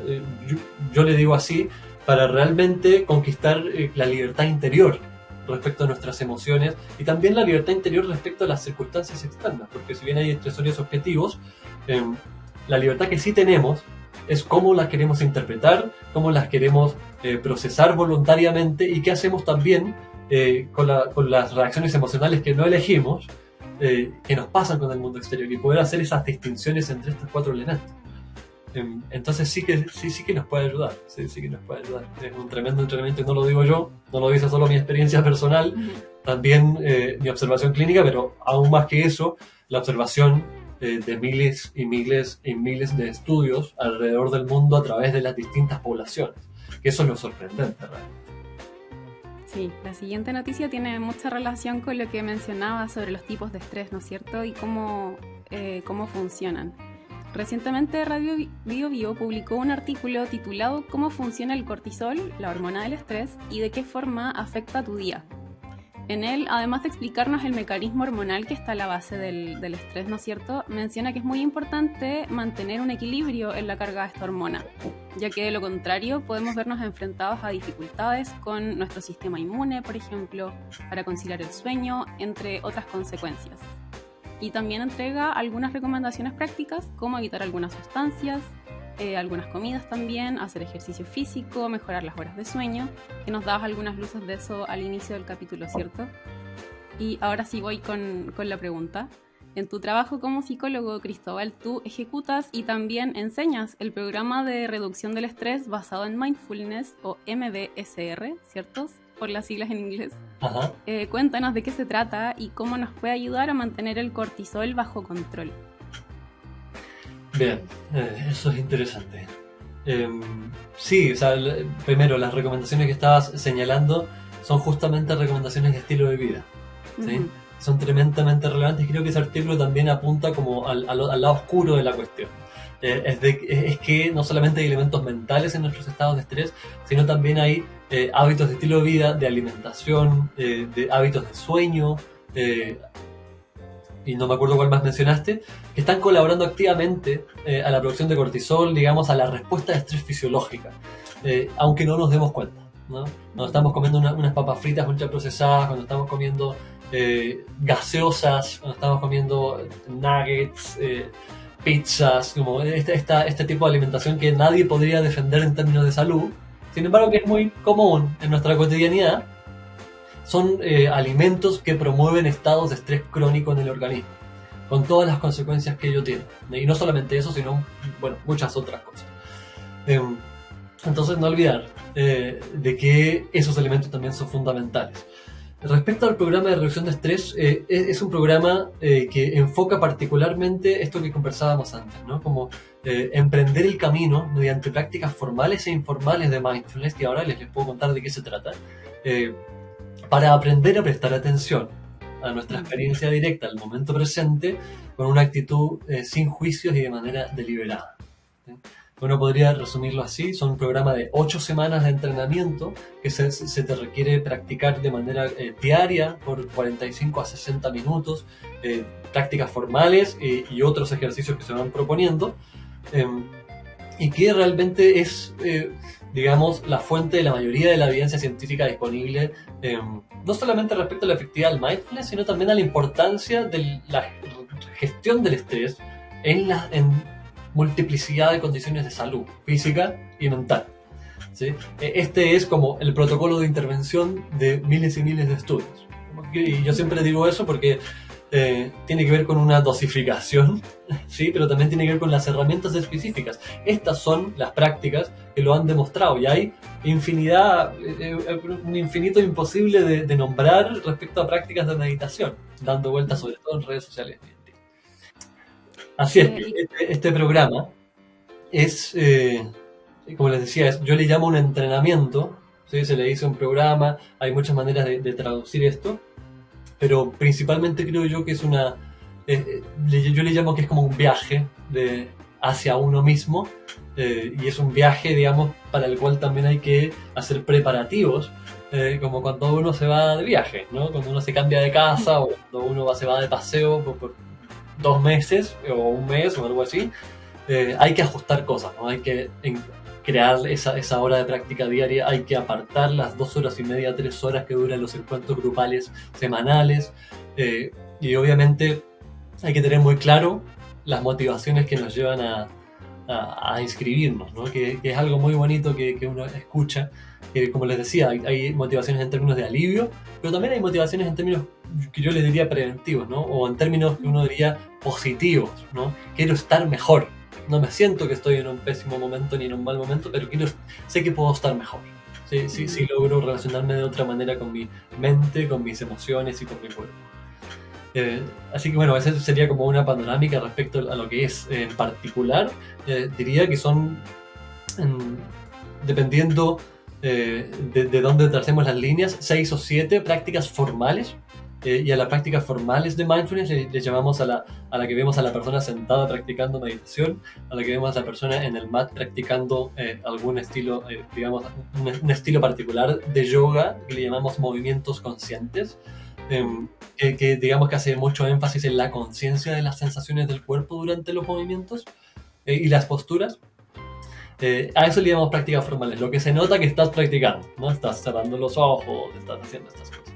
D: yo le digo así, para realmente conquistar la libertad interior respecto a nuestras emociones y también la libertad interior respecto a las circunstancias externas, porque si bien hay estresores objetivos, la libertad que sí tenemos es cómo las queremos interpretar, cómo las queremos procesar voluntariamente y qué hacemos también con las reacciones emocionales que no elegimos, que nos pasan con el mundo exterior, y poder hacer esas distinciones entre estos 4 elementos. Entonces sí que nos puede ayudar, sí que nos puede ayudar. Es un tremendo entrenamiento y no lo digo yo, no lo dice solo mi experiencia personal, también mi observación clínica, pero aún más que eso, la observación de miles y miles y miles de estudios alrededor del mundo a través de las distintas poblaciones, que eso es lo sorprendente realmente.
B: Sí, la siguiente noticia tiene mucha relación con lo que mencionaba sobre los tipos de estrés, ¿no es cierto? Y cómo funcionan. Recientemente Radio Bio publicó un artículo titulado ¿Cómo funciona el cortisol, la hormona del estrés, y de qué forma afecta tu día? En él, además de explicarnos el mecanismo hormonal que está a la base del estrés, ¿no es cierto?, menciona que es muy importante mantener un equilibrio en la carga de esta hormona, ya que de lo contrario podemos vernos enfrentados a dificultades con nuestro sistema inmune, por ejemplo, para conciliar el sueño, entre otras consecuencias. Y también entrega algunas recomendaciones prácticas, como evitar algunas sustancias, algunas comidas también, hacer ejercicio físico, mejorar las horas de sueño, que nos dabas algunas luces de eso al inicio del capítulo, ¿cierto? Y ahora sí voy con la pregunta. En tu trabajo como psicólogo, Cristóbal, tú ejecutas y también enseñas el programa de reducción del estrés basado en mindfulness o MBSR, ¿cierto? Por las siglas en inglés.
D: Ajá.
B: Cuéntanos de qué se trata y cómo nos puede ayudar a mantener el cortisol bajo control.
D: Bien, eso es interesante. Sí, o sea, primero, las recomendaciones que estabas señalando son justamente recomendaciones de estilo de vida, ¿sí? Uh-huh. Son tremendamente relevantes. Creo que ese artículo también apunta como al lado oscuro de la cuestión. Es que no solamente hay elementos mentales en nuestros estados de estrés, sino también hay hábitos de estilo de vida, de alimentación, de hábitos de sueño, y no me acuerdo cuál más mencionaste, que están colaborando activamente a la producción de cortisol, digamos, a la respuesta de estrés fisiológica, aunque no nos demos cuenta, ¿no? Cuando estamos comiendo unas papas fritas ultraprocesadas, cuando estamos comiendo gaseosas, cuando estamos comiendo nuggets, pizzas, como este tipo de alimentación que nadie podría defender en términos de salud, sin embargo que es muy común en nuestra cotidianidad, son alimentos que promueven estados de estrés crónico en el organismo. con todas las consecuencias que ello tiene. Y no solamente eso, sino, bueno, muchas otras cosas. Entonces, no olvidar de que esos elementos también son fundamentales. Respecto al programa de reducción de estrés, es un programa que enfoca particularmente esto que conversábamos antes, ¿no? Como emprender el camino mediante prácticas formales e informales de mindfulness, que ahora les puedo contar de qué se trata, para aprender a prestar atención a nuestra experiencia directa, al momento presente, con una actitud sin juicios y de manera deliberada, ¿sí? Uno podría resumirlo así: son un programa de 8 semanas de entrenamiento que se te requiere practicar de manera diaria por 45 a 60 minutos, prácticas formales y otros ejercicios que se van proponiendo, y que realmente es, digamos, la fuente de la mayoría de la evidencia científica disponible, no solamente respecto a la efectividad del mindfulness, sino también a la importancia de la gestión del estrés en multiplicidad de condiciones de salud física y mental, ¿sí? Este es como el protocolo de intervención de miles y miles de estudios. Y yo siempre digo eso porque tiene que ver con una dosificación, ¿sí? Pero también tiene que ver con las herramientas específicas. Estas son las prácticas que lo han demostrado, y hay infinidad, un infinito imposible de nombrar respecto a prácticas de meditación, dando vueltas sobre todo en redes sociales. Así es que este programa es, como les decía, yo le llamo un entrenamiento, ¿sí? Se le dice un programa, hay muchas maneras de traducir esto, pero principalmente creo yo que es yo le llamo que es como un viaje hacia uno mismo, y es un viaje, digamos, para el cual también hay que hacer preparativos, como cuando uno se va de viaje, ¿no? Cuando uno se cambia de casa o cuando uno se va de paseo por 2 meses o un mes o algo así, hay que ajustar cosas, ¿no? Hay que crear esa hora de práctica diaria, hay que apartar las 2 horas y media, 3 horas que duran los encuentros grupales semanales, y obviamente hay que tener muy claro las motivaciones que nos llevan a inscribirnos, ¿no? Que es algo muy bonito que uno escucha, que, como les decía, hay motivaciones en términos de alivio, pero también hay motivaciones en términos que yo les diría preventivos, ¿no? O en términos que uno diría positivos, ¿no? Quiero estar mejor, no me siento que estoy en un pésimo momento ni en un mal momento, pero sé que puedo estar mejor, sí logro relacionarme de otra manera con mi mente, con mis emociones y con mi cuerpo. Así que bueno, esa sería como una panorámica respecto a lo que es en particular. Diría que son, dependiendo de dónde tracemos las líneas, 6 o 7 prácticas formales, y a las prácticas formales de mindfulness le llamamos a la que vemos a la persona sentada practicando meditación, a la que vemos a la persona en el mat practicando algún estilo, digamos, un estilo particular de yoga que le llamamos movimientos conscientes, que digamos que hace mucho énfasis en la conciencia de las sensaciones del cuerpo durante los movimientos y las posturas. A eso le llamamos prácticas formales, lo que se nota que estás practicando, ¿no? Estás cerrando los ojos, estás haciendo estas cosas.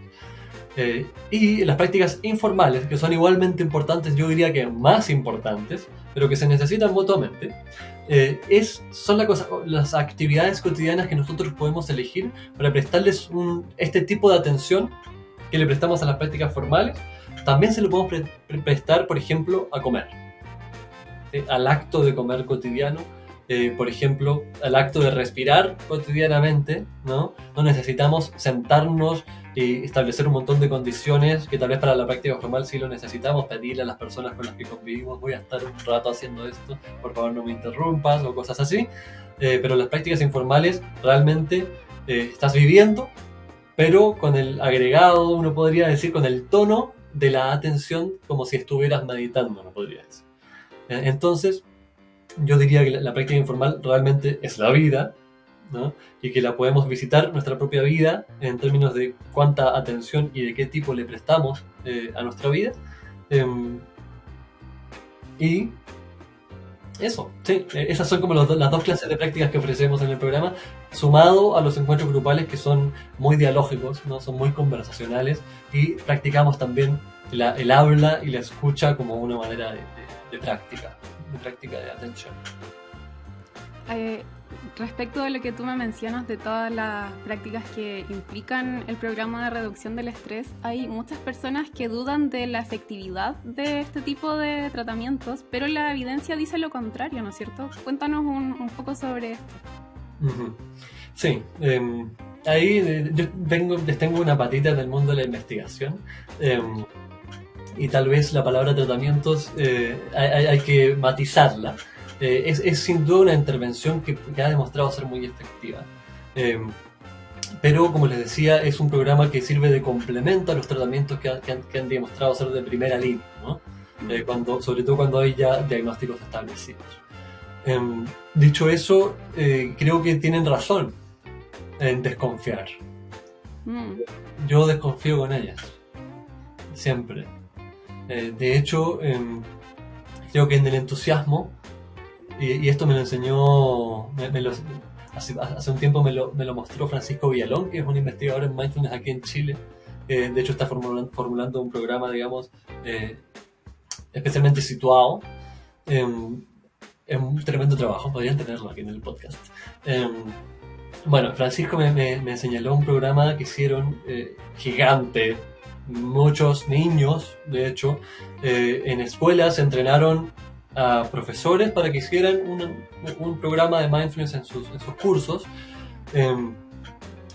D: Y las prácticas informales, que son igualmente importantes, yo diría que más importantes, pero que se necesitan mutuamente, son las actividades cotidianas que nosotros podemos elegir para prestarles este tipo de atención que le prestamos a las prácticas formales. También se lo podemos prestar, por ejemplo, a comer, ¿sí? Al acto de comer cotidiano, por ejemplo, al acto de respirar cotidianamente, ¿no? No necesitamos sentarnos y establecer un montón de condiciones que tal vez para la práctica formal sí lo necesitamos, pedirle a las personas con las que convivimos: voy a estar un rato haciendo esto, por favor no me interrumpas, o cosas así. Pero las prácticas informales realmente estás viviendo, pero con el agregado, uno podría decir, con el tono de la atención, como si estuvieras meditando, uno podría decir. Entonces, yo diría que la práctica informal realmente es la vida, ¿no? Y que la podemos visitar, nuestra propia vida, en términos de cuánta atención y de qué tipo le prestamos a nuestra vida. Y eso, sí, esas son como las 2 clases de prácticas que ofrecemos en el programa, sumado a los encuentros grupales, que son muy dialógicos, ¿no? Son muy conversacionales, y practicamos también el habla y la escucha como una manera de práctica de atención.
B: respecto de lo que tú me mencionas de todas las prácticas que implican el programa de reducción del estrés, hay muchas personas que dudan de la efectividad de este tipo de tratamientos, pero la evidencia dice lo contrario, ¿no es cierto? Cuéntanos un poco sobre esto.
D: Uh-huh. Sí, ahí yo tengo una patita en el mundo de la investigación. Y tal vez la palabra tratamientos hay que matizarla. Es sin duda una intervención que ha demostrado ser muy efectiva. Pero, como les decía, es un programa que sirve de complemento a los tratamientos que han demostrado ser de primera línea, ¿no? Sobre todo cuando hay ya diagnósticos establecidos. Dicho eso, creo que tienen razón en desconfiar. Yo desconfío con ellas, siempre. De hecho, creo que en el entusiasmo, y esto me lo enseñó, hace un tiempo me lo mostró Francisco Villalón, que es un investigador en mindfulness aquí en Chile. De hecho está formulando un programa, digamos, especialmente situado. Es un tremendo trabajo, podrían tenerlo aquí en el podcast. Bueno, Francisco me señaló un programa que hicieron gigante. Muchos niños, de hecho, en escuelas entrenaron a profesores para que hicieran un programa de mindfulness en sus cursos,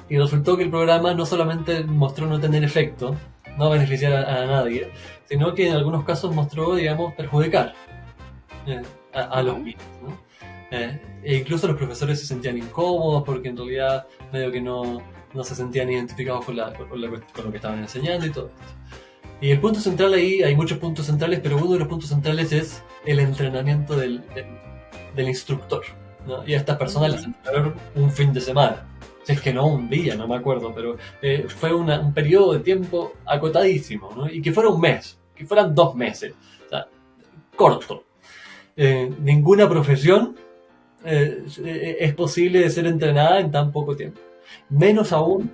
D: y resultó que el programa no solamente mostró no tener efecto, no beneficiar a nadie, sino que en algunos casos mostró, digamos, perjudicar a los niños, ¿no? E incluso los profesores se sentían incómodos porque en realidad medio que no se sentían identificados con lo que estaban enseñando y todo esto. Y el punto central ahí, hay muchos puntos centrales, pero uno de los puntos centrales es el entrenamiento del instructor, ¿no? Y a estas personas les entrenaron un fin de semana. Si es que no, un día, no me acuerdo, pero fue un periodo de tiempo acotadísimo, ¿no? Y que fuera un mes, que fueran 2 meses, o sea, corto. Ninguna profesión es posible de ser entrenada en tan poco tiempo. Menos aún,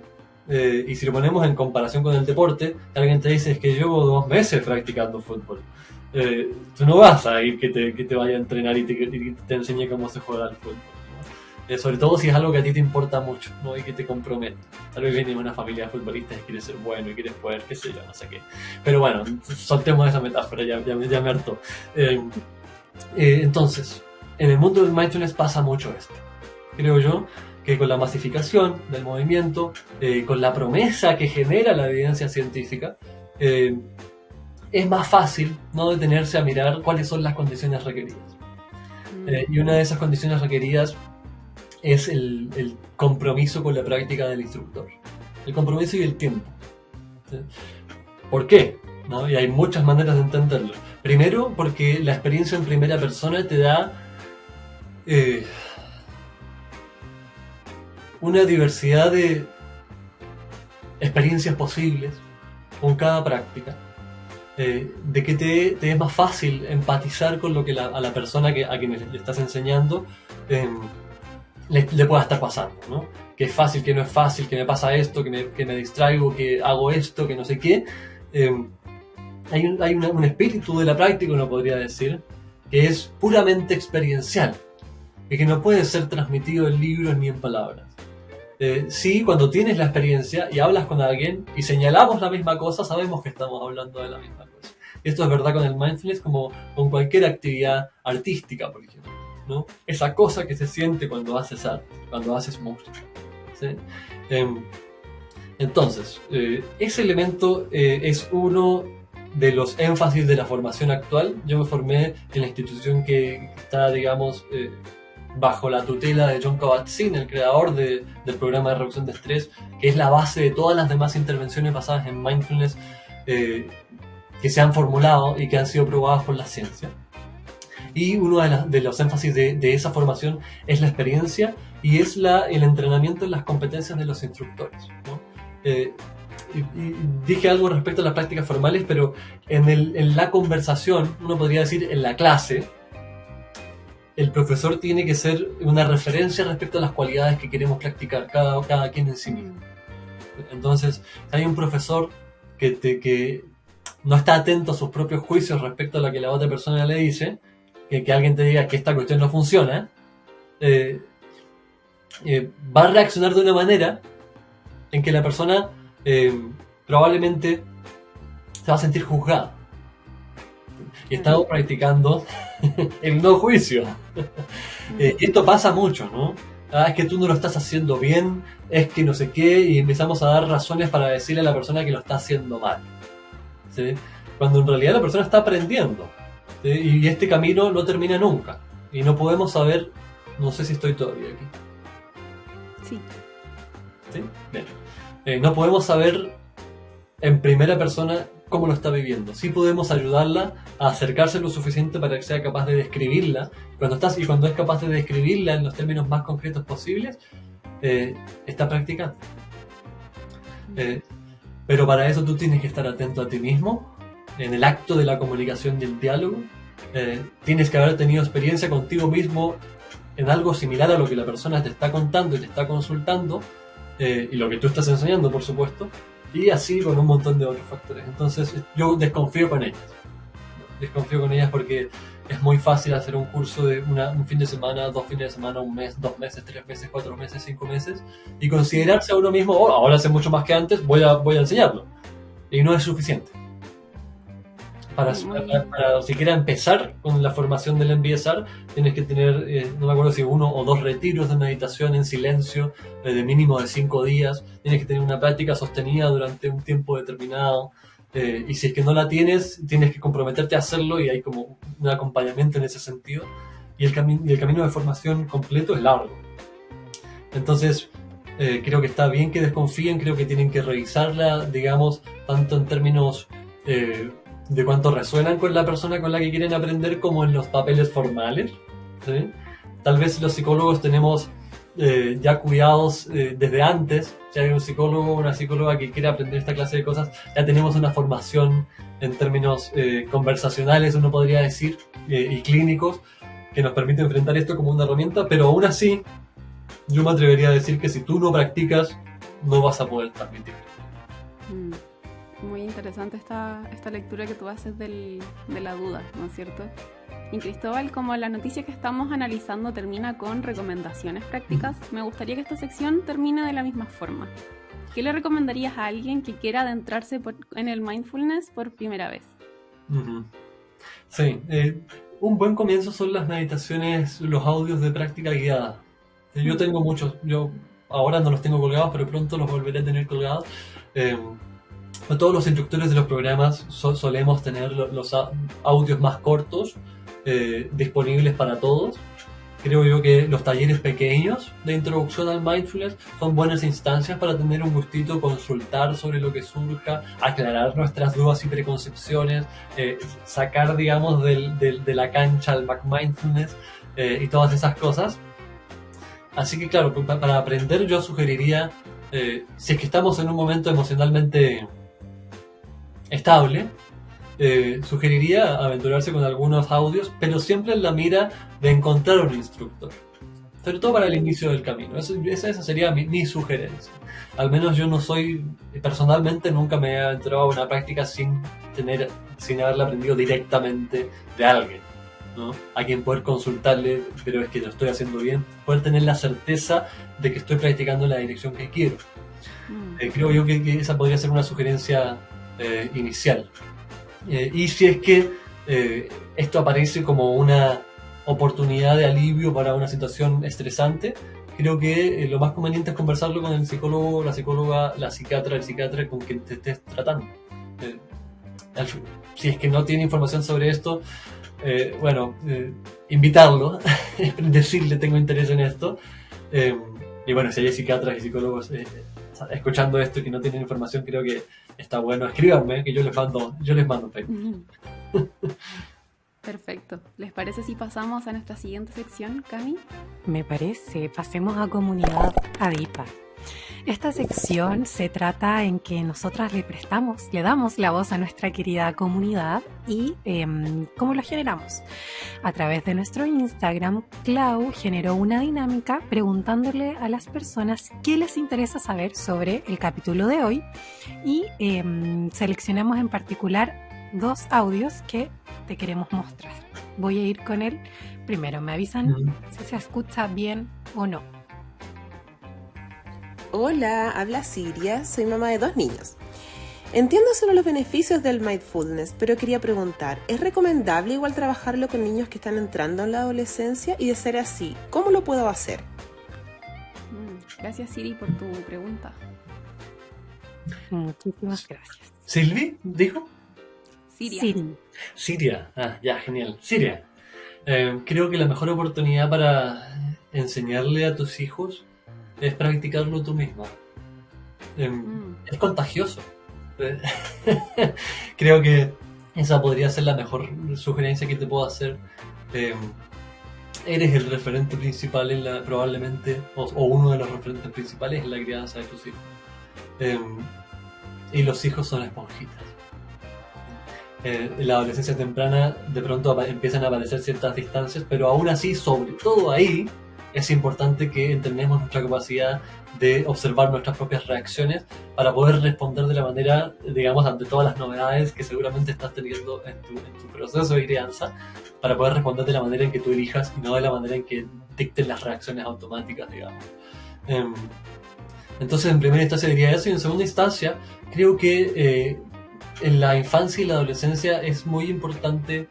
D: y si lo ponemos en comparación con el deporte, alguien te dice, es que llevo 2 meses practicando fútbol. Tú no vas a ir que te vaya a entrenar y te enseñe cómo se juega el fútbol, ¿no? Sobre todo si es algo que a ti te importa mucho, ¿no? Y que te compromete. Tal vez vienes de una familia de futbolistas y quieres ser bueno y quieres poder, qué sé yo, no sé qué. Pero bueno, soltemos esa metáfora, ya me hartó. Entonces, en el mundo del mindfulness pasa mucho esto. Creo yo que con la masificación del movimiento, con la promesa que genera la evidencia científica, es más fácil no detenerse a mirar cuáles son las condiciones requeridas. Y una de esas condiciones requeridas es el compromiso con la práctica del instructor. El compromiso y el tiempo. ¿Sí? ¿Por qué? ¿No? Y hay muchas maneras de entenderlo. Primero, porque la experiencia en primera persona te da una diversidad de experiencias posibles con cada práctica, de que te es más fácil empatizar con lo que a la persona a quien le estás enseñando le pueda estar pasando, ¿no? Que es fácil, que no es fácil, que me pasa esto, que me distraigo, que hago esto, que no sé qué. Hay un espíritu de la práctica, uno podría decir, que es puramente experiencial y que no puede ser transmitido en libros ni en palabras. Sí, cuando tienes la experiencia y hablas con alguien y señalamos la misma cosa, sabemos que estamos hablando de la misma cosa. Y esto es verdad con el mindfulness como con cualquier actividad artística, por ejemplo, ¿no? Esa cosa que se siente cuando haces arte, cuando haces música, ¿sí? Entonces, ese elemento es uno de los énfasis de la formación actual. Yo me formé en la institución que está, digamos, bajo la tutela de Jon Kabat-Zinn, el creador del programa de reducción de estrés, que es la base de todas las demás intervenciones basadas en mindfulness que se han formulado y que han sido probadas por la ciencia. Y uno de los énfasis de esa formación es la experiencia y es el entrenamiento en las competencias de los instructores, ¿no? Y dije algo respecto a las prácticas formales, pero en la conversación, uno podría decir en la clase, el profesor tiene que ser una referencia respecto a las cualidades que queremos practicar, cada quien en sí mismo. Entonces, si hay un profesor que no está atento a sus propios juicios respecto a lo que la otra persona le dice, que alguien te diga que esta cuestión no funciona, va a reaccionar de una manera en que la persona probablemente se va a sentir juzgada. Y estamos practicando el no juicio. Esto pasa mucho, ¿no? Es que tú no lo estás haciendo bien, es que no sé qué, y empezamos a dar razones para decirle a la persona que lo está haciendo mal, ¿sí? Cuando en realidad la persona está aprendiendo, ¿sí? Y este camino no termina nunca. Y no podemos saber, no sé si estoy todavía aquí.
B: Sí.
D: ¿Sí? Bien. No podemos saber en primera persona cómo lo está viviendo. Sí podemos ayudarla a acercarse lo suficiente para que sea capaz de describirla. Cuando es capaz de describirla en los términos más concretos posibles, está practicando. Pero para eso tú tienes que estar atento a ti mismo, en el acto de la comunicación y el diálogo. Tienes que haber tenido experiencia contigo mismo en algo similar a lo que la persona te está contando y te está consultando, y lo que tú estás enseñando, por supuesto, y así con un montón de otros factores. Entonces yo desconfío con ellas porque es muy fácil hacer un curso de un fin de semana, 2 fines de semana, 1 mes, 2 meses, 3 meses, 4 meses, 5 meses, y considerarse a uno mismo, ahora sé mucho más que antes, voy a enseñarlo. Y no es suficiente. Para siquiera empezar con la formación del MBSR, tienes que tener, no me acuerdo si 1 o 2 retiros de meditación en silencio, de mínimo de 5 días. Tienes que tener una práctica sostenida durante un tiempo determinado. Y si es que no la tienes que comprometerte a hacerlo, y hay como un acompañamiento en ese sentido. Y el camino de formación completo es largo. Entonces, creo que está bien que desconfíen, creo que tienen que revisarla, digamos, tanto en términos de cuánto resuenan con la persona con la que quieren aprender, como en los papeles formales, ¿sí? Tal vez los psicólogos tenemos ya cuidados desde antes. Si hay un psicólogo o una psicóloga que quiere aprender esta clase de cosas, ya tenemos una formación en términos conversacionales, uno podría decir, y clínicos, que nos permite enfrentar esto como una herramienta. Pero aún así, yo me atrevería a decir que si tú no practicas, no vas a poder transmitir.
B: Muy interesante esta lectura que tú haces de la duda, ¿no es cierto? Y Cristóbal, como la noticia que estamos analizando termina con recomendaciones prácticas, me gustaría que esta sección termine de la misma forma. ¿Qué le recomendarías a alguien que quiera adentrarse en el mindfulness por primera vez?
D: Sí, un buen comienzo son las meditaciones, los audios de práctica guiada. Yo tengo muchos, yo ahora no los tengo colgados, pero pronto los volveré a tener colgados. Todos los instructores de los programas solemos tener los audios más cortos disponibles para todos. Creo yo que los talleres pequeños de introducción al mindfulness son buenas instancias para tener un gustito, consultar sobre lo que surja, aclarar nuestras dudas y preconcepciones, sacar, digamos, de la cancha al back mindfulness y todas esas cosas. Así que claro, para aprender yo sugeriría, si es que estamos en un momento emocionalmente estable, sugeriría aventurarse con algunos audios, pero siempre en la mira de encontrar un instructor, sobre todo para el inicio del camino. Esa sería mi sugerencia. Al menos yo no soy, personalmente nunca me he aventurado a una práctica sin haberla aprendido directamente de alguien, ¿no? A quien poder consultarle, pero es que lo estoy haciendo bien, poder tener la certeza de que estoy practicando en la dirección que quiero. Creo yo que esa podría ser una sugerencia inicial. Y si es que esto aparece como una oportunidad de alivio para una situación estresante, creo que lo más conveniente es conversarlo con el psicólogo, la psicóloga, la psiquiatra, el psiquiatra con quien te estés tratando. Si es que no tiene información sobre esto, invitarlo, decirle tengo interés en esto. Y bueno, si hay psiquiatras y psicólogos escuchando esto y que no tienen información, creo que está bueno. Escríbanme, que yo les mando Facebook.
B: Perfecto. ¿Les parece si pasamos a nuestra siguiente sección, Cami?
C: Me parece. Pasemos a Comunidad Adipa. Esta sección se trata en que nosotras le damos la voz a nuestra querida comunidad y ¿cómo lo generamos? A través de nuestro Instagram, Clau generó una dinámica preguntándole a las personas qué les interesa saber sobre el capítulo de hoy y seleccionamos en particular 2 audios que te queremos mostrar. Voy a ir con él primero. ¿Me avisan si se escucha bien o no?
E: Hola, habla Siria, soy mamá de 2 niños. Entiendo solo los beneficios del mindfulness, pero quería preguntar, ¿es recomendable igual trabajarlo con niños que están entrando en la adolescencia? Y de ser así, ¿cómo lo puedo hacer?
B: Gracias, Siri, por tu pregunta.
C: Muchísimas gracias.
D: ¿Silvi dijo?
B: Siria.
C: Siri.
D: Siria. Ah, ya, genial. Siria. Creo que la mejor oportunidad para enseñarle a tus hijos es practicarlo tú misma. Es contagioso. Creo que esa podría ser la mejor sugerencia que te puedo hacer. Eres el referente principal probablemente, o uno de los referentes principales en la crianza de tus hijos. Y los hijos son esponjitas. En la adolescencia temprana de pronto empiezan a aparecer ciertas distancias, pero aún así, sobre todo ahí, es importante que entendamos nuestra capacidad de observar nuestras propias reacciones para poder responder de la manera, digamos, ante todas las novedades que seguramente estás teniendo en tu proceso de crianza, para poder responder de la manera en que tú elijas y no de la manera en que dicten las reacciones automáticas, digamos. Entonces, en primera instancia diría eso, y en segunda instancia, creo que en la infancia y la adolescencia es muy importante,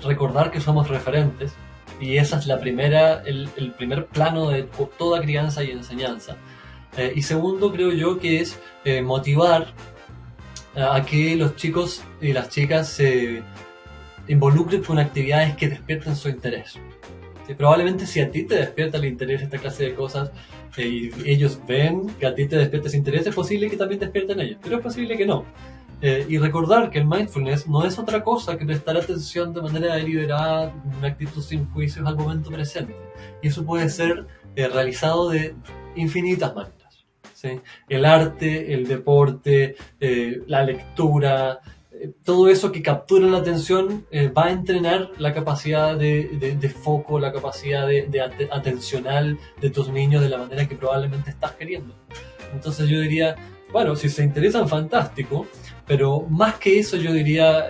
D: recordar que somos referentes, y esa es el primer plano de toda crianza y enseñanza. Y segundo, creo yo que es motivar a que los chicos y las chicas se involucren con actividades que despierten su interés. ¿Sí? Probablemente si a ti te despierta el interés esta clase de cosas, y ellos ven que a ti te despierta ese interés, es posible que también despierten ellos, pero es posible que no. Y recordar que el mindfulness no es otra cosa que prestar atención de manera deliberada, una actitud sin juicios al momento presente. Y eso puede ser realizado de infinitas maneras, ¿sí? El arte, el deporte, la lectura, todo eso que captura la atención va a entrenar la capacidad de foco, la capacidad de atencional de tus niños de la manera que probablemente estás queriendo. Entonces yo diría, bueno, si se interesan, fantástico, pero más que eso yo diría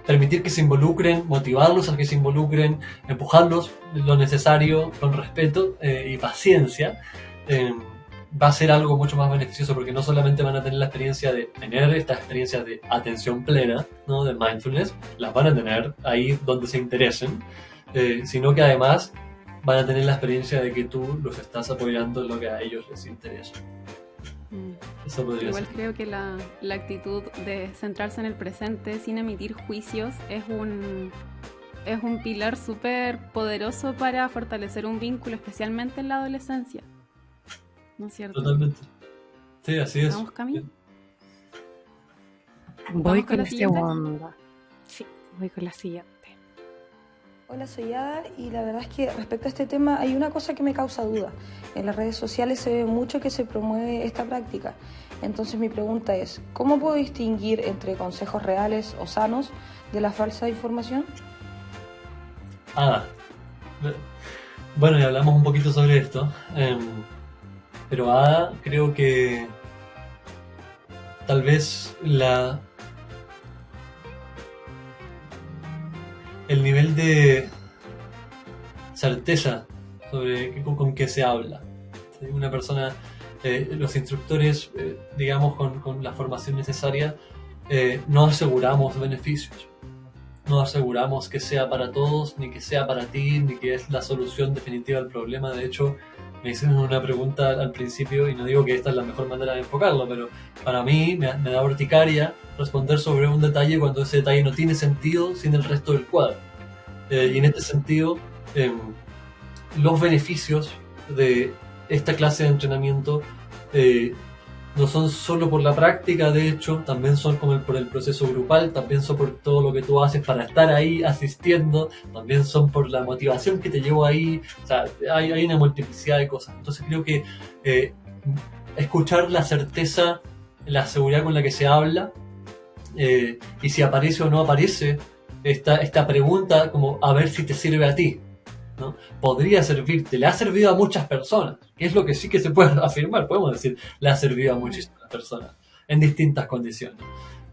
D: permitir que se involucren, motivarlos a que se involucren, empujarlos lo necesario con respeto y paciencia. Va a ser algo mucho más beneficioso, porque no solamente van a tener la experiencia de tener estas experiencias de atención plena, ¿no? De mindfulness, las van a tener ahí donde se interesen, sino que además van a tener la experiencia de que tú los estás apoyando en lo que a ellos les interesa. Eso podría
B: Igual
D: ser.
B: creo que la actitud de centrarse en el presente sin emitir juicios es un pilar súper poderoso para fortalecer un vínculo, especialmente en la adolescencia. ¿No es cierto?
D: Totalmente. Sí, así es.
B: ¿Vamos, Cami?
C: Voy
B: con
C: con
B: la
C: la
B: siguiente?
C: segunda. Sí, voy con la siguiente.
F: Hola, soy Ada y la verdad es que respecto a este tema hay una cosa que me causa duda. En las redes sociales se ve mucho que se promueve esta práctica. Entonces mi pregunta es, ¿cómo puedo distinguir entre consejos reales o sanos de la falsa información?
D: Bueno, y hablamos un poquito sobre esto, pero Ada, creo que tal vez el nivel de certeza sobre con qué se habla. ¿Sí? Una persona, los instructores, digamos, con la formación necesaria, no aseguramos beneficios. No aseguramos que sea para todos, ni que sea para ti, ni que es la solución definitiva al problema. De hecho, me hicieron una pregunta al principio, y no digo que esta es la mejor manera de enfocarlo, pero para mí me da urticaria responder sobre un detalle cuando ese detalle no tiene sentido sin el resto del cuadro. Y en este sentido, los beneficios de esta clase de entrenamiento no son solo por la práctica, de hecho, también son por el proceso grupal, también son por todo lo que tú haces para estar ahí asistiendo, también son por la motivación que te llevó ahí. O sea, hay una multiplicidad de cosas. Entonces creo que escuchar la certeza, la seguridad con la que se habla, y si aparece o no aparece esta pregunta, como a ver si te sirve a ti, ¿no? Podría servirte, le ha servido a muchas personas, que es lo que sí que se puede afirmar, podemos decir, le ha servido a muchísimas personas en distintas condiciones,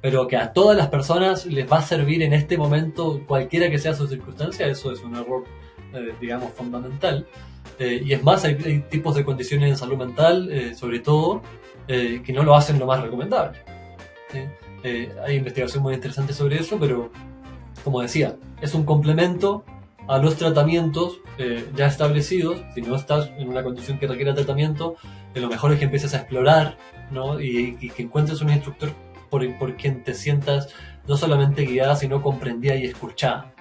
D: pero que a todas las personas les va a servir en este momento, cualquiera que sea su circunstancia, eso es un error digamos, fundamental. Y es más, hay tipos de condiciones en salud mental, sobre todo, que no lo hacen lo más recomendable. ¿Sí? Hay investigación muy interesante sobre eso, pero como decía, es un complemento a los tratamientos ya establecidos. Si no estás en una condición que requiera tratamiento, lo mejor es que empieces a explorar, ¿no? y que encuentres un instructor por quien te sientas no solamente guiada, sino comprendida y escuchada.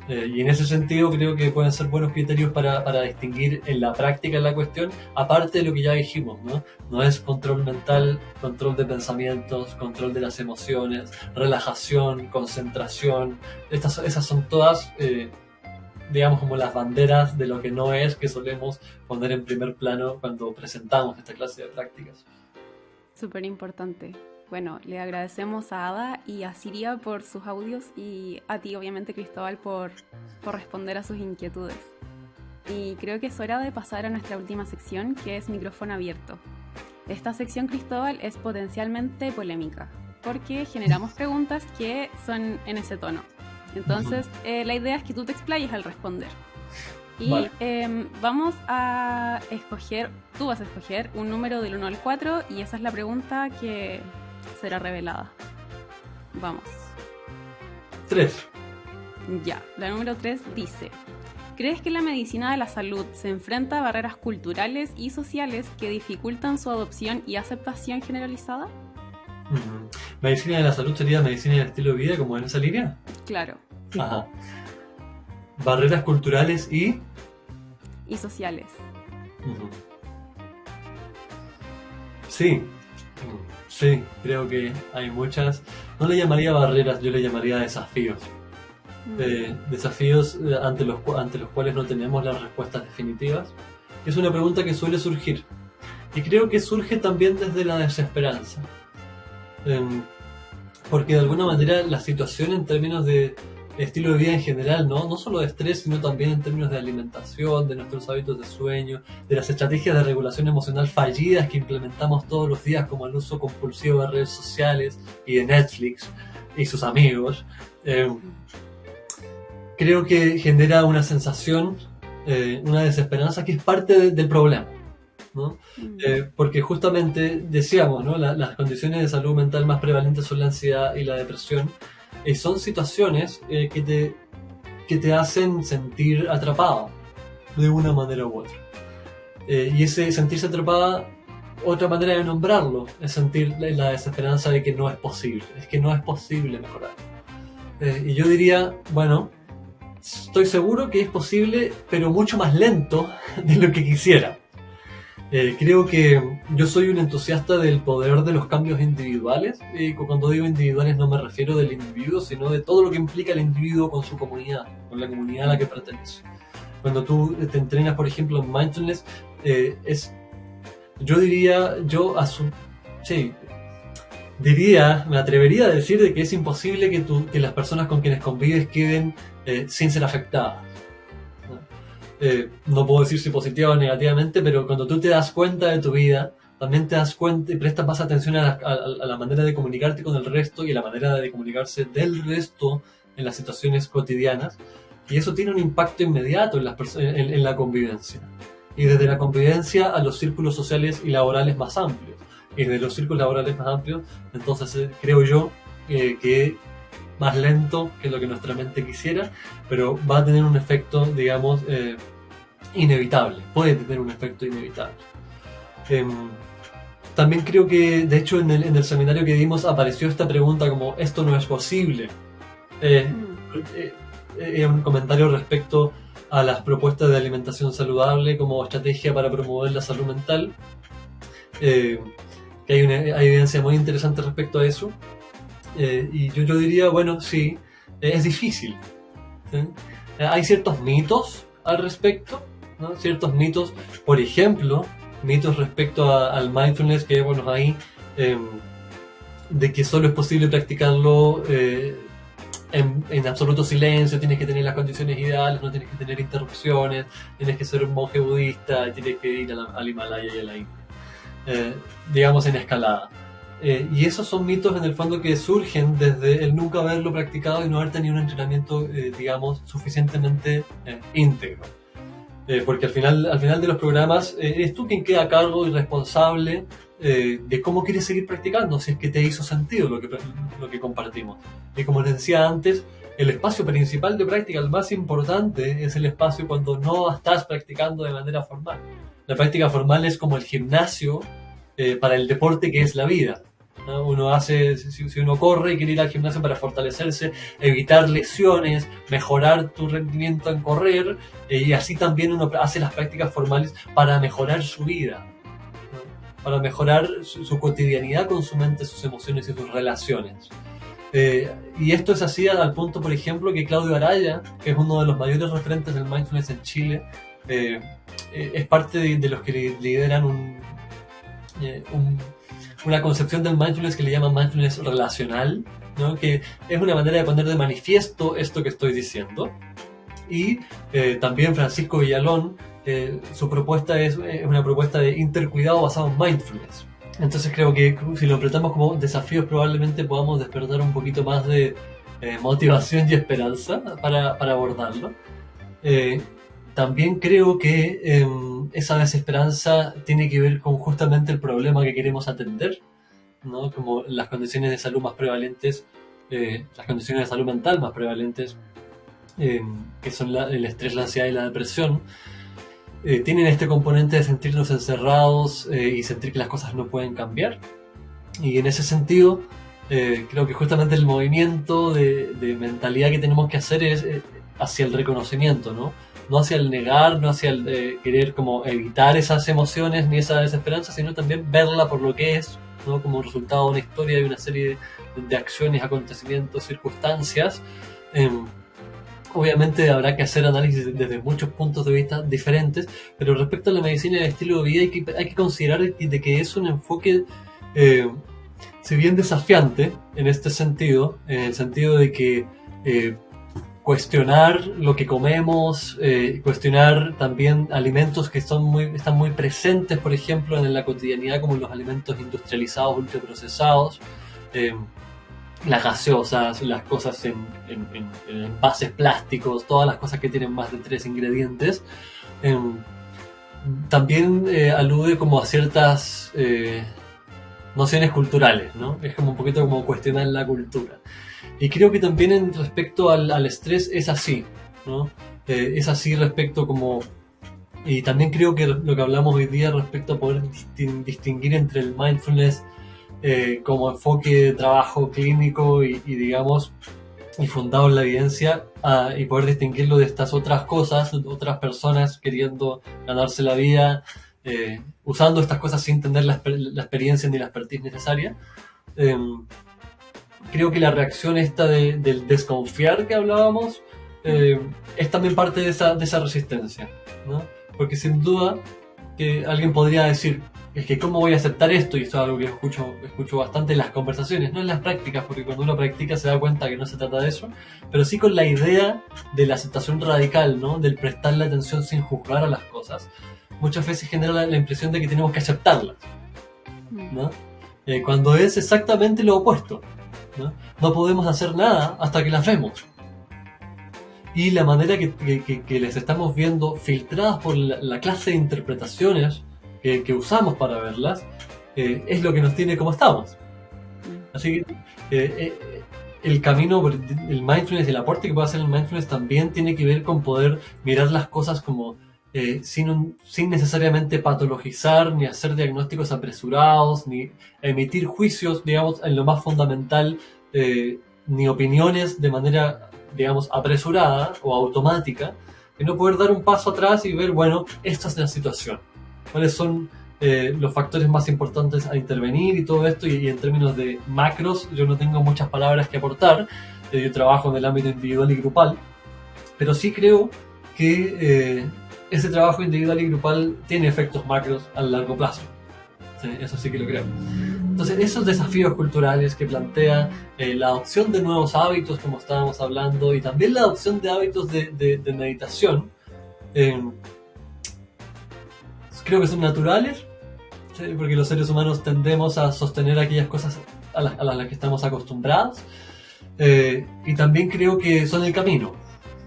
D: Y en ese sentido creo que pueden ser buenos criterios para distinguir en la práctica la cuestión, aparte de lo que ya dijimos, ¿no? No es control mental, control de pensamientos, control de las emociones, relajación, concentración. Esas son todas, digamos, como las banderas de lo que no es, que solemos poner en primer plano cuando presentamos esta clase de prácticas.
B: Súper importante. Bueno, le agradecemos a Ada y a Siria por sus audios y a ti, obviamente, Cristóbal, por responder a sus inquietudes. Y creo que es hora de pasar a nuestra última sección, que es micrófono abierto. Esta sección, Cristóbal, es potencialmente polémica, porque generamos preguntas que son en ese tono. Entonces, la idea es que tú te explayes al responder. Y vale. Vamos a escoger, tú vas a escoger un número del 1 al 4 y esa es la pregunta que será revelada. Vamos.
D: 3.
B: Ya, la número 3 dice: ¿crees que la medicina de la salud se enfrenta a barreras culturales y sociales que dificultan su adopción y aceptación generalizada?
D: ¿Medicina de la salud sería medicina del estilo de vida, como en esa línea?
B: Claro.
D: Ajá. ¿Barreras culturales y
B: sociales?
D: Sí. Sí, creo que hay muchas. No le llamaría barreras, yo le llamaría desafíos. Desafíos ante los cuales no tenemos las respuestas definitivas. Es una pregunta que suele surgir. Y creo que surge también desde la desesperanza. Porque de alguna manera la situación en términos de estilo de vida en general, no solo de estrés, sino también en términos de alimentación, de nuestros hábitos de sueño, de las estrategias de regulación emocional fallidas que implementamos todos los días, como el uso compulsivo de redes sociales y de Netflix y sus amigos. Creo que genera una sensación, una desesperanza que es parte del problema, ¿no? Porque justamente decíamos, ¿no? Las condiciones de salud mental más prevalentes son la ansiedad y la depresión. Son situaciones que te hacen sentir atrapada de una manera u otra. Y ese sentirse atrapada, otra manera de nombrarlo, es sentir la desesperanza de que no es posible. Es que no es posible mejorar. Y yo diría, bueno, estoy seguro que es posible, pero mucho más lento de lo que quisiera. Creo que yo soy un entusiasta del poder de los cambios individuales, y cuando digo individuales no me refiero del individuo, sino de todo lo que implica el individuo con su comunidad, con la comunidad a la que pertenece. Cuando tú te entrenas, por ejemplo, en mindfulness, me atrevería a decir de que es imposible que las personas con quienes convives queden sin ser afectadas. No puedo decir si positiva o negativamente, pero cuando tú te das cuenta de tu vida, también te das cuenta y prestas más atención a la manera de comunicarte con el resto y a la manera de comunicarse del resto en las situaciones cotidianas, y eso tiene un impacto inmediato en la convivencia, y desde la convivencia a los círculos sociales y laborales más amplios, y desde los círculos laborales más amplios, entonces creo yo que más lento que lo que nuestra mente quisiera, pero va a tener un efecto, digamos, inevitable. Puede tener un efecto inevitable. También creo que, de hecho, en el seminario que dimos apareció esta pregunta como, ¿esto no es posible? Un comentario respecto a las propuestas de alimentación saludable como estrategia para promover la salud mental. Que hay evidencia muy interesante respecto a eso. Y yo diría, bueno, sí, es difícil, ¿sí? Hay ciertos mitos al respecto, ¿no? Ciertos mitos, por ejemplo, mitos respecto al mindfulness que vemos ahí, de que solo es posible practicarlo en absoluto silencio, tienes que tener las condiciones ideales, no tienes que tener interrupciones, tienes que ser un monje budista, tienes que ir al Himalaya y a la India, digamos en escalada. Y esos son mitos en el fondo que surgen desde el nunca haberlo practicado y no haber tenido un entrenamiento, digamos, suficientemente íntegro. Porque al final de los programas eres tú quien queda a cargo y responsable de cómo quieres seguir practicando, si es que te hizo sentido lo que compartimos. Y como les decía antes, el espacio principal de práctica, el más importante, es el espacio cuando no estás practicando de manera formal. La práctica formal es como el gimnasio para el deporte que es la vida, ¿no? Si uno corre y quiere ir al gimnasio para fortalecerse, evitar lesiones, mejorar tu rendimiento en correr, y así también uno hace las prácticas formales para mejorar su vida, ¿no? Para mejorar su cotidianidad con su mente, sus emociones y sus relaciones. Y esto es así al punto, por ejemplo, que Claudio Araya, que es uno de los mayores referentes del mindfulness en Chile, es parte de los que lideran una concepción del mindfulness que le llaman mindfulness relacional, ¿no? Que es una manera de poner de manifiesto esto que estoy diciendo. Y también Francisco Villalón, su propuesta es una propuesta de intercuidado basado en mindfulness. Entonces creo que si lo tratamos como desafíos, probablemente podamos despertar un poquito más de motivación y esperanza para abordarlo. También creo que esa desesperanza tiene que ver con justamente el problema que queremos atender, ¿no? Como las condiciones de salud más prevalentes, las condiciones de salud mental más prevalentes, que son el estrés, la ansiedad y la depresión, tienen este componente de sentirnos encerrados y sentir que las cosas no pueden cambiar. Y en ese sentido, creo que justamente el movimiento de mentalidad que tenemos que hacer es hacia el reconocimiento, ¿no? No hacia el negar, no hacia el querer como evitar esas emociones ni esa desesperanza, sino también verla por lo que es, ¿no? Como resultado de una historia y una serie de acciones, acontecimientos, circunstancias. Obviamente habrá que hacer análisis desde muchos puntos de vista diferentes, pero respecto a la medicina y el estilo de vida hay que considerar de que es un enfoque, si bien desafiante en este sentido, en el sentido de que cuestionar lo que comemos, cuestionar también alimentos que están muy presentes, por ejemplo, en la cotidianidad, como los alimentos industrializados, ultraprocesados, las gaseosas, las cosas en envases plásticos, todas las cosas que tienen más de 3 ingredientes. También alude como a ciertas nociones culturales, ¿no? Es como un poquito como cuestionar la cultura. Y creo que también respecto al estrés es así, ¿no? Es así respecto como... Y también creo que lo que hablamos hoy día respecto a poder distinguir entre el mindfulness como enfoque de trabajo clínico y digamos, y fundado en la evidencia, y poder distinguirlo de estas otras cosas, otras personas queriendo ganarse la vida, usando estas cosas sin tener la experiencia ni la expertise necesaria. Creo que la reacción esta del desconfiar que hablábamos es también parte de esa resistencia, ¿no? Porque sin duda que alguien podría decir, es que ¿cómo voy a aceptar esto? Y esto es algo que escucho bastante en las conversaciones, no en las prácticas, porque cuando uno practica se da cuenta que no se trata de eso, pero sí con la idea de la aceptación radical, ¿no? Del prestarle atención sin juzgar a las cosas. Muchas veces genera la impresión de que tenemos que aceptarlas, ¿no? Cuando es exactamente lo opuesto, ¿no? No podemos hacer nada hasta que las vemos. Y la manera que les estamos viendo filtradas por la clase de interpretaciones que usamos para verlas, es lo que nos tiene como estamos. Así que el camino, el mindfulness, el aporte que puede hacer el mindfulness también tiene que ver con poder mirar las cosas como sin necesariamente patologizar, ni hacer diagnósticos apresurados, ni emitir juicios, digamos, en lo más fundamental, ni opiniones de manera, digamos, apresurada o automática, sino poder dar un paso atrás y ver, bueno, esta es la situación. ¿Cuáles son los factores más importantes a intervenir y todo esto? Y en términos de macros, yo no tengo muchas palabras que aportar. Yo trabajo en el ámbito individual y grupal, pero sí creo que ese trabajo individual y grupal tiene efectos macros a largo plazo. Sí, eso sí que lo creo. Entonces, esos desafíos culturales que plantea la adopción de nuevos hábitos, como estábamos hablando, y también la adopción de hábitos de meditación, creo que son naturales, Sí, porque los seres humanos tendemos a sostener aquellas cosas a las que estamos acostumbrados, y también creo que son el camino,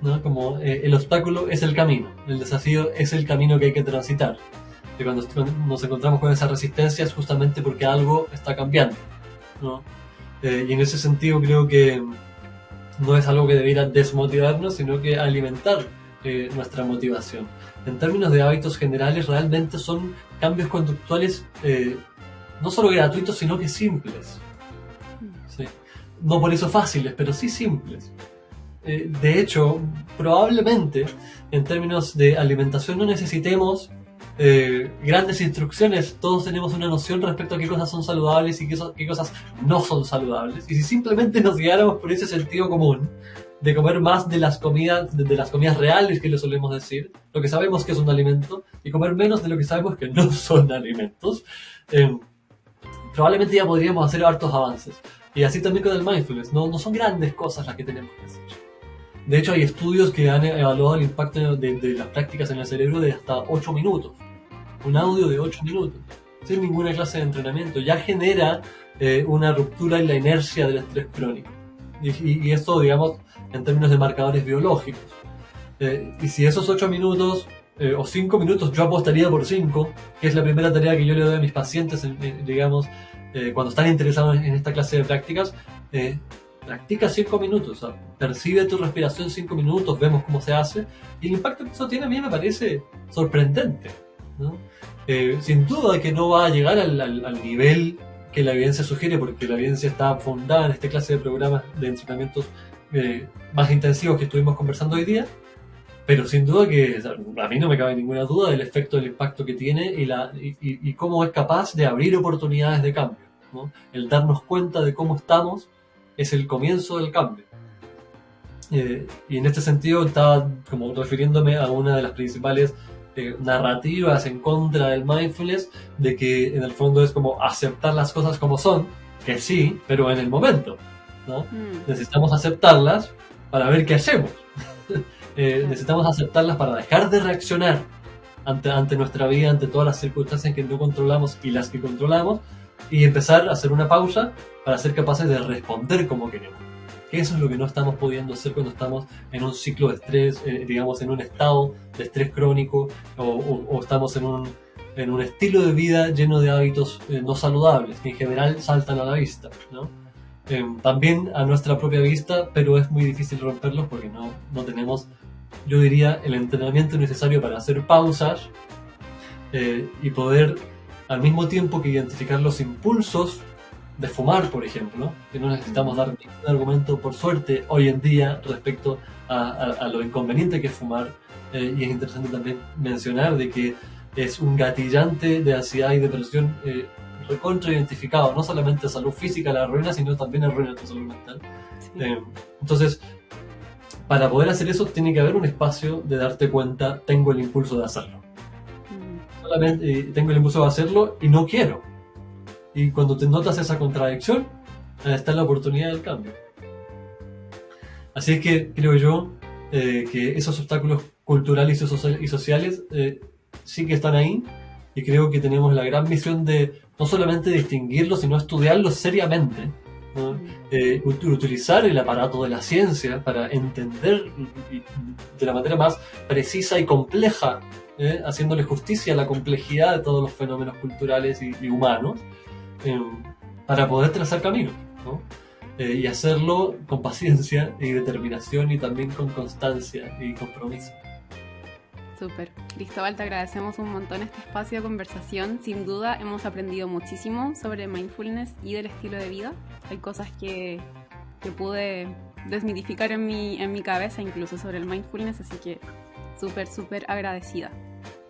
D: ¿no? Como el obstáculo es el camino, el desafío es el camino que hay que transitar. Y cuando nos encontramos con esa resistencia es justamente porque algo está cambiando, ¿no? Y en ese sentido creo que no es algo que debiera desmotivarnos, sino que alimentar nuestra motivación. En términos de hábitos generales, realmente son cambios conductuales no solo gratuitos, sino que simples. ¿Sí? No por eso fáciles, pero sí simples. De hecho, probablemente, en términos de alimentación, no necesitemos grandes instrucciones. Todos tenemos una noción respecto a qué cosas son saludables y qué cosas no son saludables. Y si simplemente nos guiáramos por ese sentido común, de comer más de las comidas reales que le solemos decir, lo que sabemos que es un alimento, y comer menos de lo que sabemos que no son alimentos, probablemente ya podríamos hacer hartos avances. Y así también con el mindfulness. No son grandes cosas las que tenemos que hacer. De hecho, hay estudios que han evaluado el impacto de las prácticas en el cerebro de hasta 8 minutos. Un audio de 8 minutos, sin ninguna clase de entrenamiento, ya genera una ruptura en la inercia del estrés crónico. Y esto, digamos, en términos de marcadores biológicos. Y si esos 8 minutos o 5 minutos, yo apostaría por 5, que es la primera tarea que yo le doy a mis pacientes, digamos, cuando están interesados en esta clase de prácticas, practica 5 minutos, o sea, percibe tu respiración 5 minutos, vemos cómo se hace, y el impacto que eso tiene a mí me parece sorprendente, ¿no? Sin duda que no va a llegar al nivel que la evidencia sugiere, porque la evidencia está fundada en esta clase de programas de entrenamientos más intensivos que estuvimos conversando hoy día, pero sin duda que, o sea, a mí no me cabe ninguna duda del efecto, del impacto que tiene y cómo es capaz de abrir oportunidades de cambio, ¿no? El darnos cuenta de cómo estamos es el comienzo del cambio. Y en este sentido estaba como refiriéndome a una de las principales narrativas en contra del mindfulness, de que en el fondo es como aceptar las cosas como son, que sí, pero en el momento, ¿no? Necesitamos aceptarlas para ver qué hacemos. Necesitamos aceptarlas para dejar de reaccionar ante nuestra vida, ante todas las circunstancias que no controlamos y las que controlamos, y empezar a hacer una pausa para ser capaces de responder como queremos. Que eso es lo que no estamos pudiendo hacer cuando estamos en un ciclo de estrés, digamos, en un estado de estrés crónico, o estamos en un estilo de vida lleno de hábitos no saludables, que en general saltan a la vista, ¿no? También a nuestra propia vista, pero es muy difícil romperlos porque no tenemos, yo diría, el entrenamiento necesario para hacer pausas y poder, al mismo tiempo que identificar los impulsos de fumar, por ejemplo, que no necesitamos dar ningún argumento, por suerte, hoy en día respecto a lo inconveniente que es fumar, y es interesante también mencionar de que es un gatillante de ansiedad y depresión recontra identificado, no solamente salud física la arruina, sino también arruina tu salud mental. Sí. Entonces, para poder hacer eso tiene que haber un espacio de darte cuenta, tengo el impulso de hacerlo. Solamente tengo el impulso de hacerlo y no quiero. Y cuando te notas esa contradicción, está la oportunidad del cambio. Así es que creo yo que esos obstáculos culturales y sociales sí que están ahí, y creo que tenemos la gran misión de no solamente distinguirlos, sino estudiarlos seriamente, ¿no? Utilizar el aparato de la ciencia para entender de la manera más precisa y compleja, haciéndole justicia a la complejidad de todos los fenómenos culturales y humanos, para poder trazar caminos, ¿no? Y hacerlo con paciencia y determinación, y también con constancia y compromiso.
B: Súper. Cristóbal, te agradecemos un montón este espacio de conversación. Sin duda hemos aprendido muchísimo sobre mindfulness y del estilo de vida. Hay cosas que pude desmitificar en mi cabeza, incluso sobre el mindfulness, así que súper agradecida.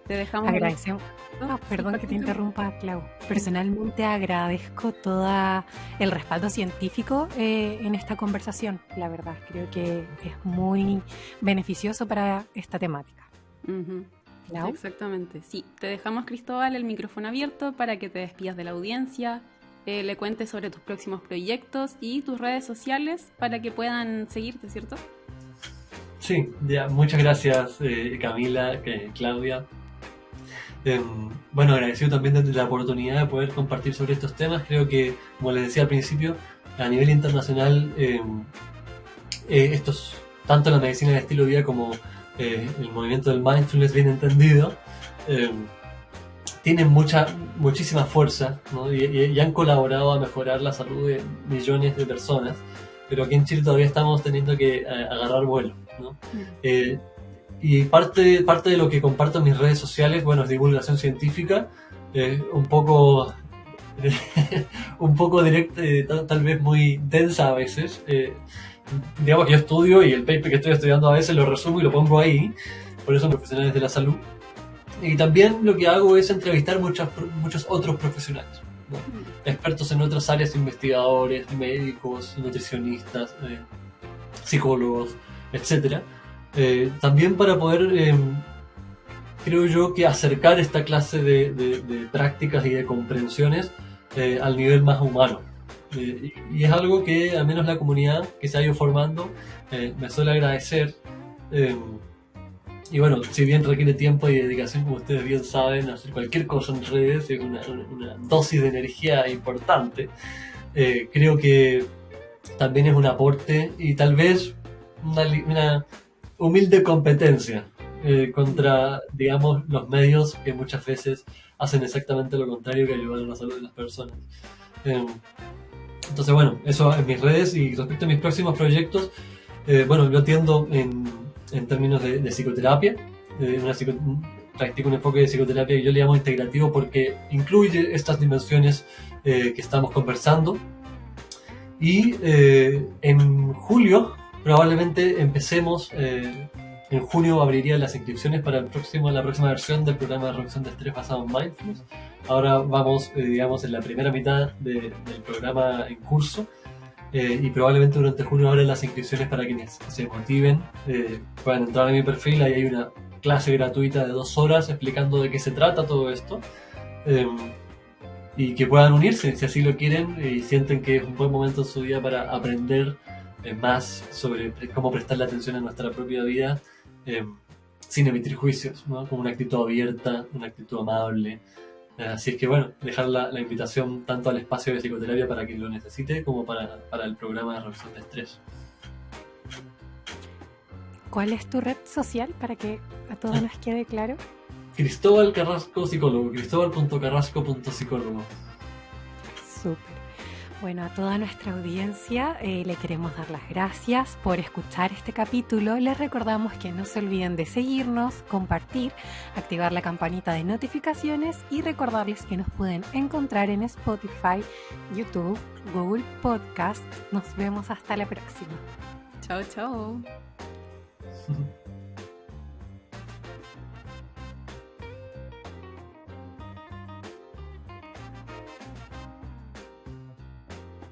B: Te dejamos.
C: Agradecemos. Perdón que te interrumpa, Clau. Personalmente agradezco todo el respaldo científico en esta conversación. La verdad, creo que es muy beneficioso para esta temática.
B: Uh-huh. Exactamente, sí. Te dejamos, Cristóbal, el micrófono abierto para que te despidas de la audiencia, le cuentes sobre tus próximos proyectos y tus redes sociales para que puedan seguirte, ¿cierto?
D: Sí, ya, muchas gracias, Camila, Claudia. Bueno, agradecido también de la oportunidad de poder compartir sobre estos temas. Creo que, como les decía al principio, a nivel internacional, estos, tanto la medicina de estilo de vida como el movimiento del mindfulness bien entendido, tienen muchísima fuerza, ¿no? y han colaborado a mejorar la salud de millones de personas, pero aquí en Chile todavía estamos teniendo que agarrar vuelo, ¿no? Y parte de lo que comparto en mis redes sociales, bueno, es divulgación científica, un poco directa, tal vez muy densa a veces. Digamos que yo estudio y el paper que estoy estudiando a veces lo resumo y lo pongo ahí, por eso profesionales de la salud. Y también lo que hago es entrevistar muchos otros profesionales, ¿no? Expertos en otras áreas, investigadores, médicos, nutricionistas, psicólogos, etcétera. También para poder, creo yo, que acercar esta clase de prácticas y de comprensiones al nivel más humano. Y es algo que al menos la comunidad que se ha ido formando me suele agradecer. Y bueno, si bien requiere tiempo y dedicación, como ustedes bien saben, hacer cualquier cosa en redes es una dosis de energía importante. Creo que también es un aporte y tal vez una humilde competencia contra, digamos, los medios que muchas veces hacen exactamente lo contrario que ayudar a la salud de las personas. Entonces, bueno, eso en mis redes. Y respecto a mis próximos proyectos, bueno, yo atiendo en términos de psicoterapia, practico un enfoque de psicoterapia que yo le llamo integrativo porque incluye estas dimensiones que estamos conversando. Y en julio probablemente empecemos, en junio abriría las inscripciones para la próxima versión del programa de reducción de estrés basado en mindfulness. Ahora vamos, digamos, en la primera mitad del programa en curso, y probablemente durante junio abren las inscripciones para quienes se motiven, puedan entrar a mi perfil. Ahí hay una clase gratuita de 2 horas explicando de qué se trata todo esto, y que puedan unirse si así lo quieren y sienten que es un buen momento en su vida para aprender más sobre cómo prestarle atención a nuestra propia vida, sin emitir juicios, ¿no? Con una actitud abierta, una actitud amable. Así es que bueno, dejar la invitación tanto al espacio de psicoterapia para quien lo necesite como para el programa de reducción de estrés.
C: ¿Cuál es tu red social para que a todos nos quede claro?
D: Cristóbal Carrasco Psicólogo, cristóbal.carrasco.psicólogo.
C: Súper. Bueno, a toda nuestra audiencia le queremos dar las gracias por escuchar este capítulo. Les recordamos que no se olviden de seguirnos, compartir, activar la campanita de notificaciones y recordarles que nos pueden encontrar en Spotify, YouTube, Google Podcast. Nos vemos hasta la próxima.
B: Chao, chao.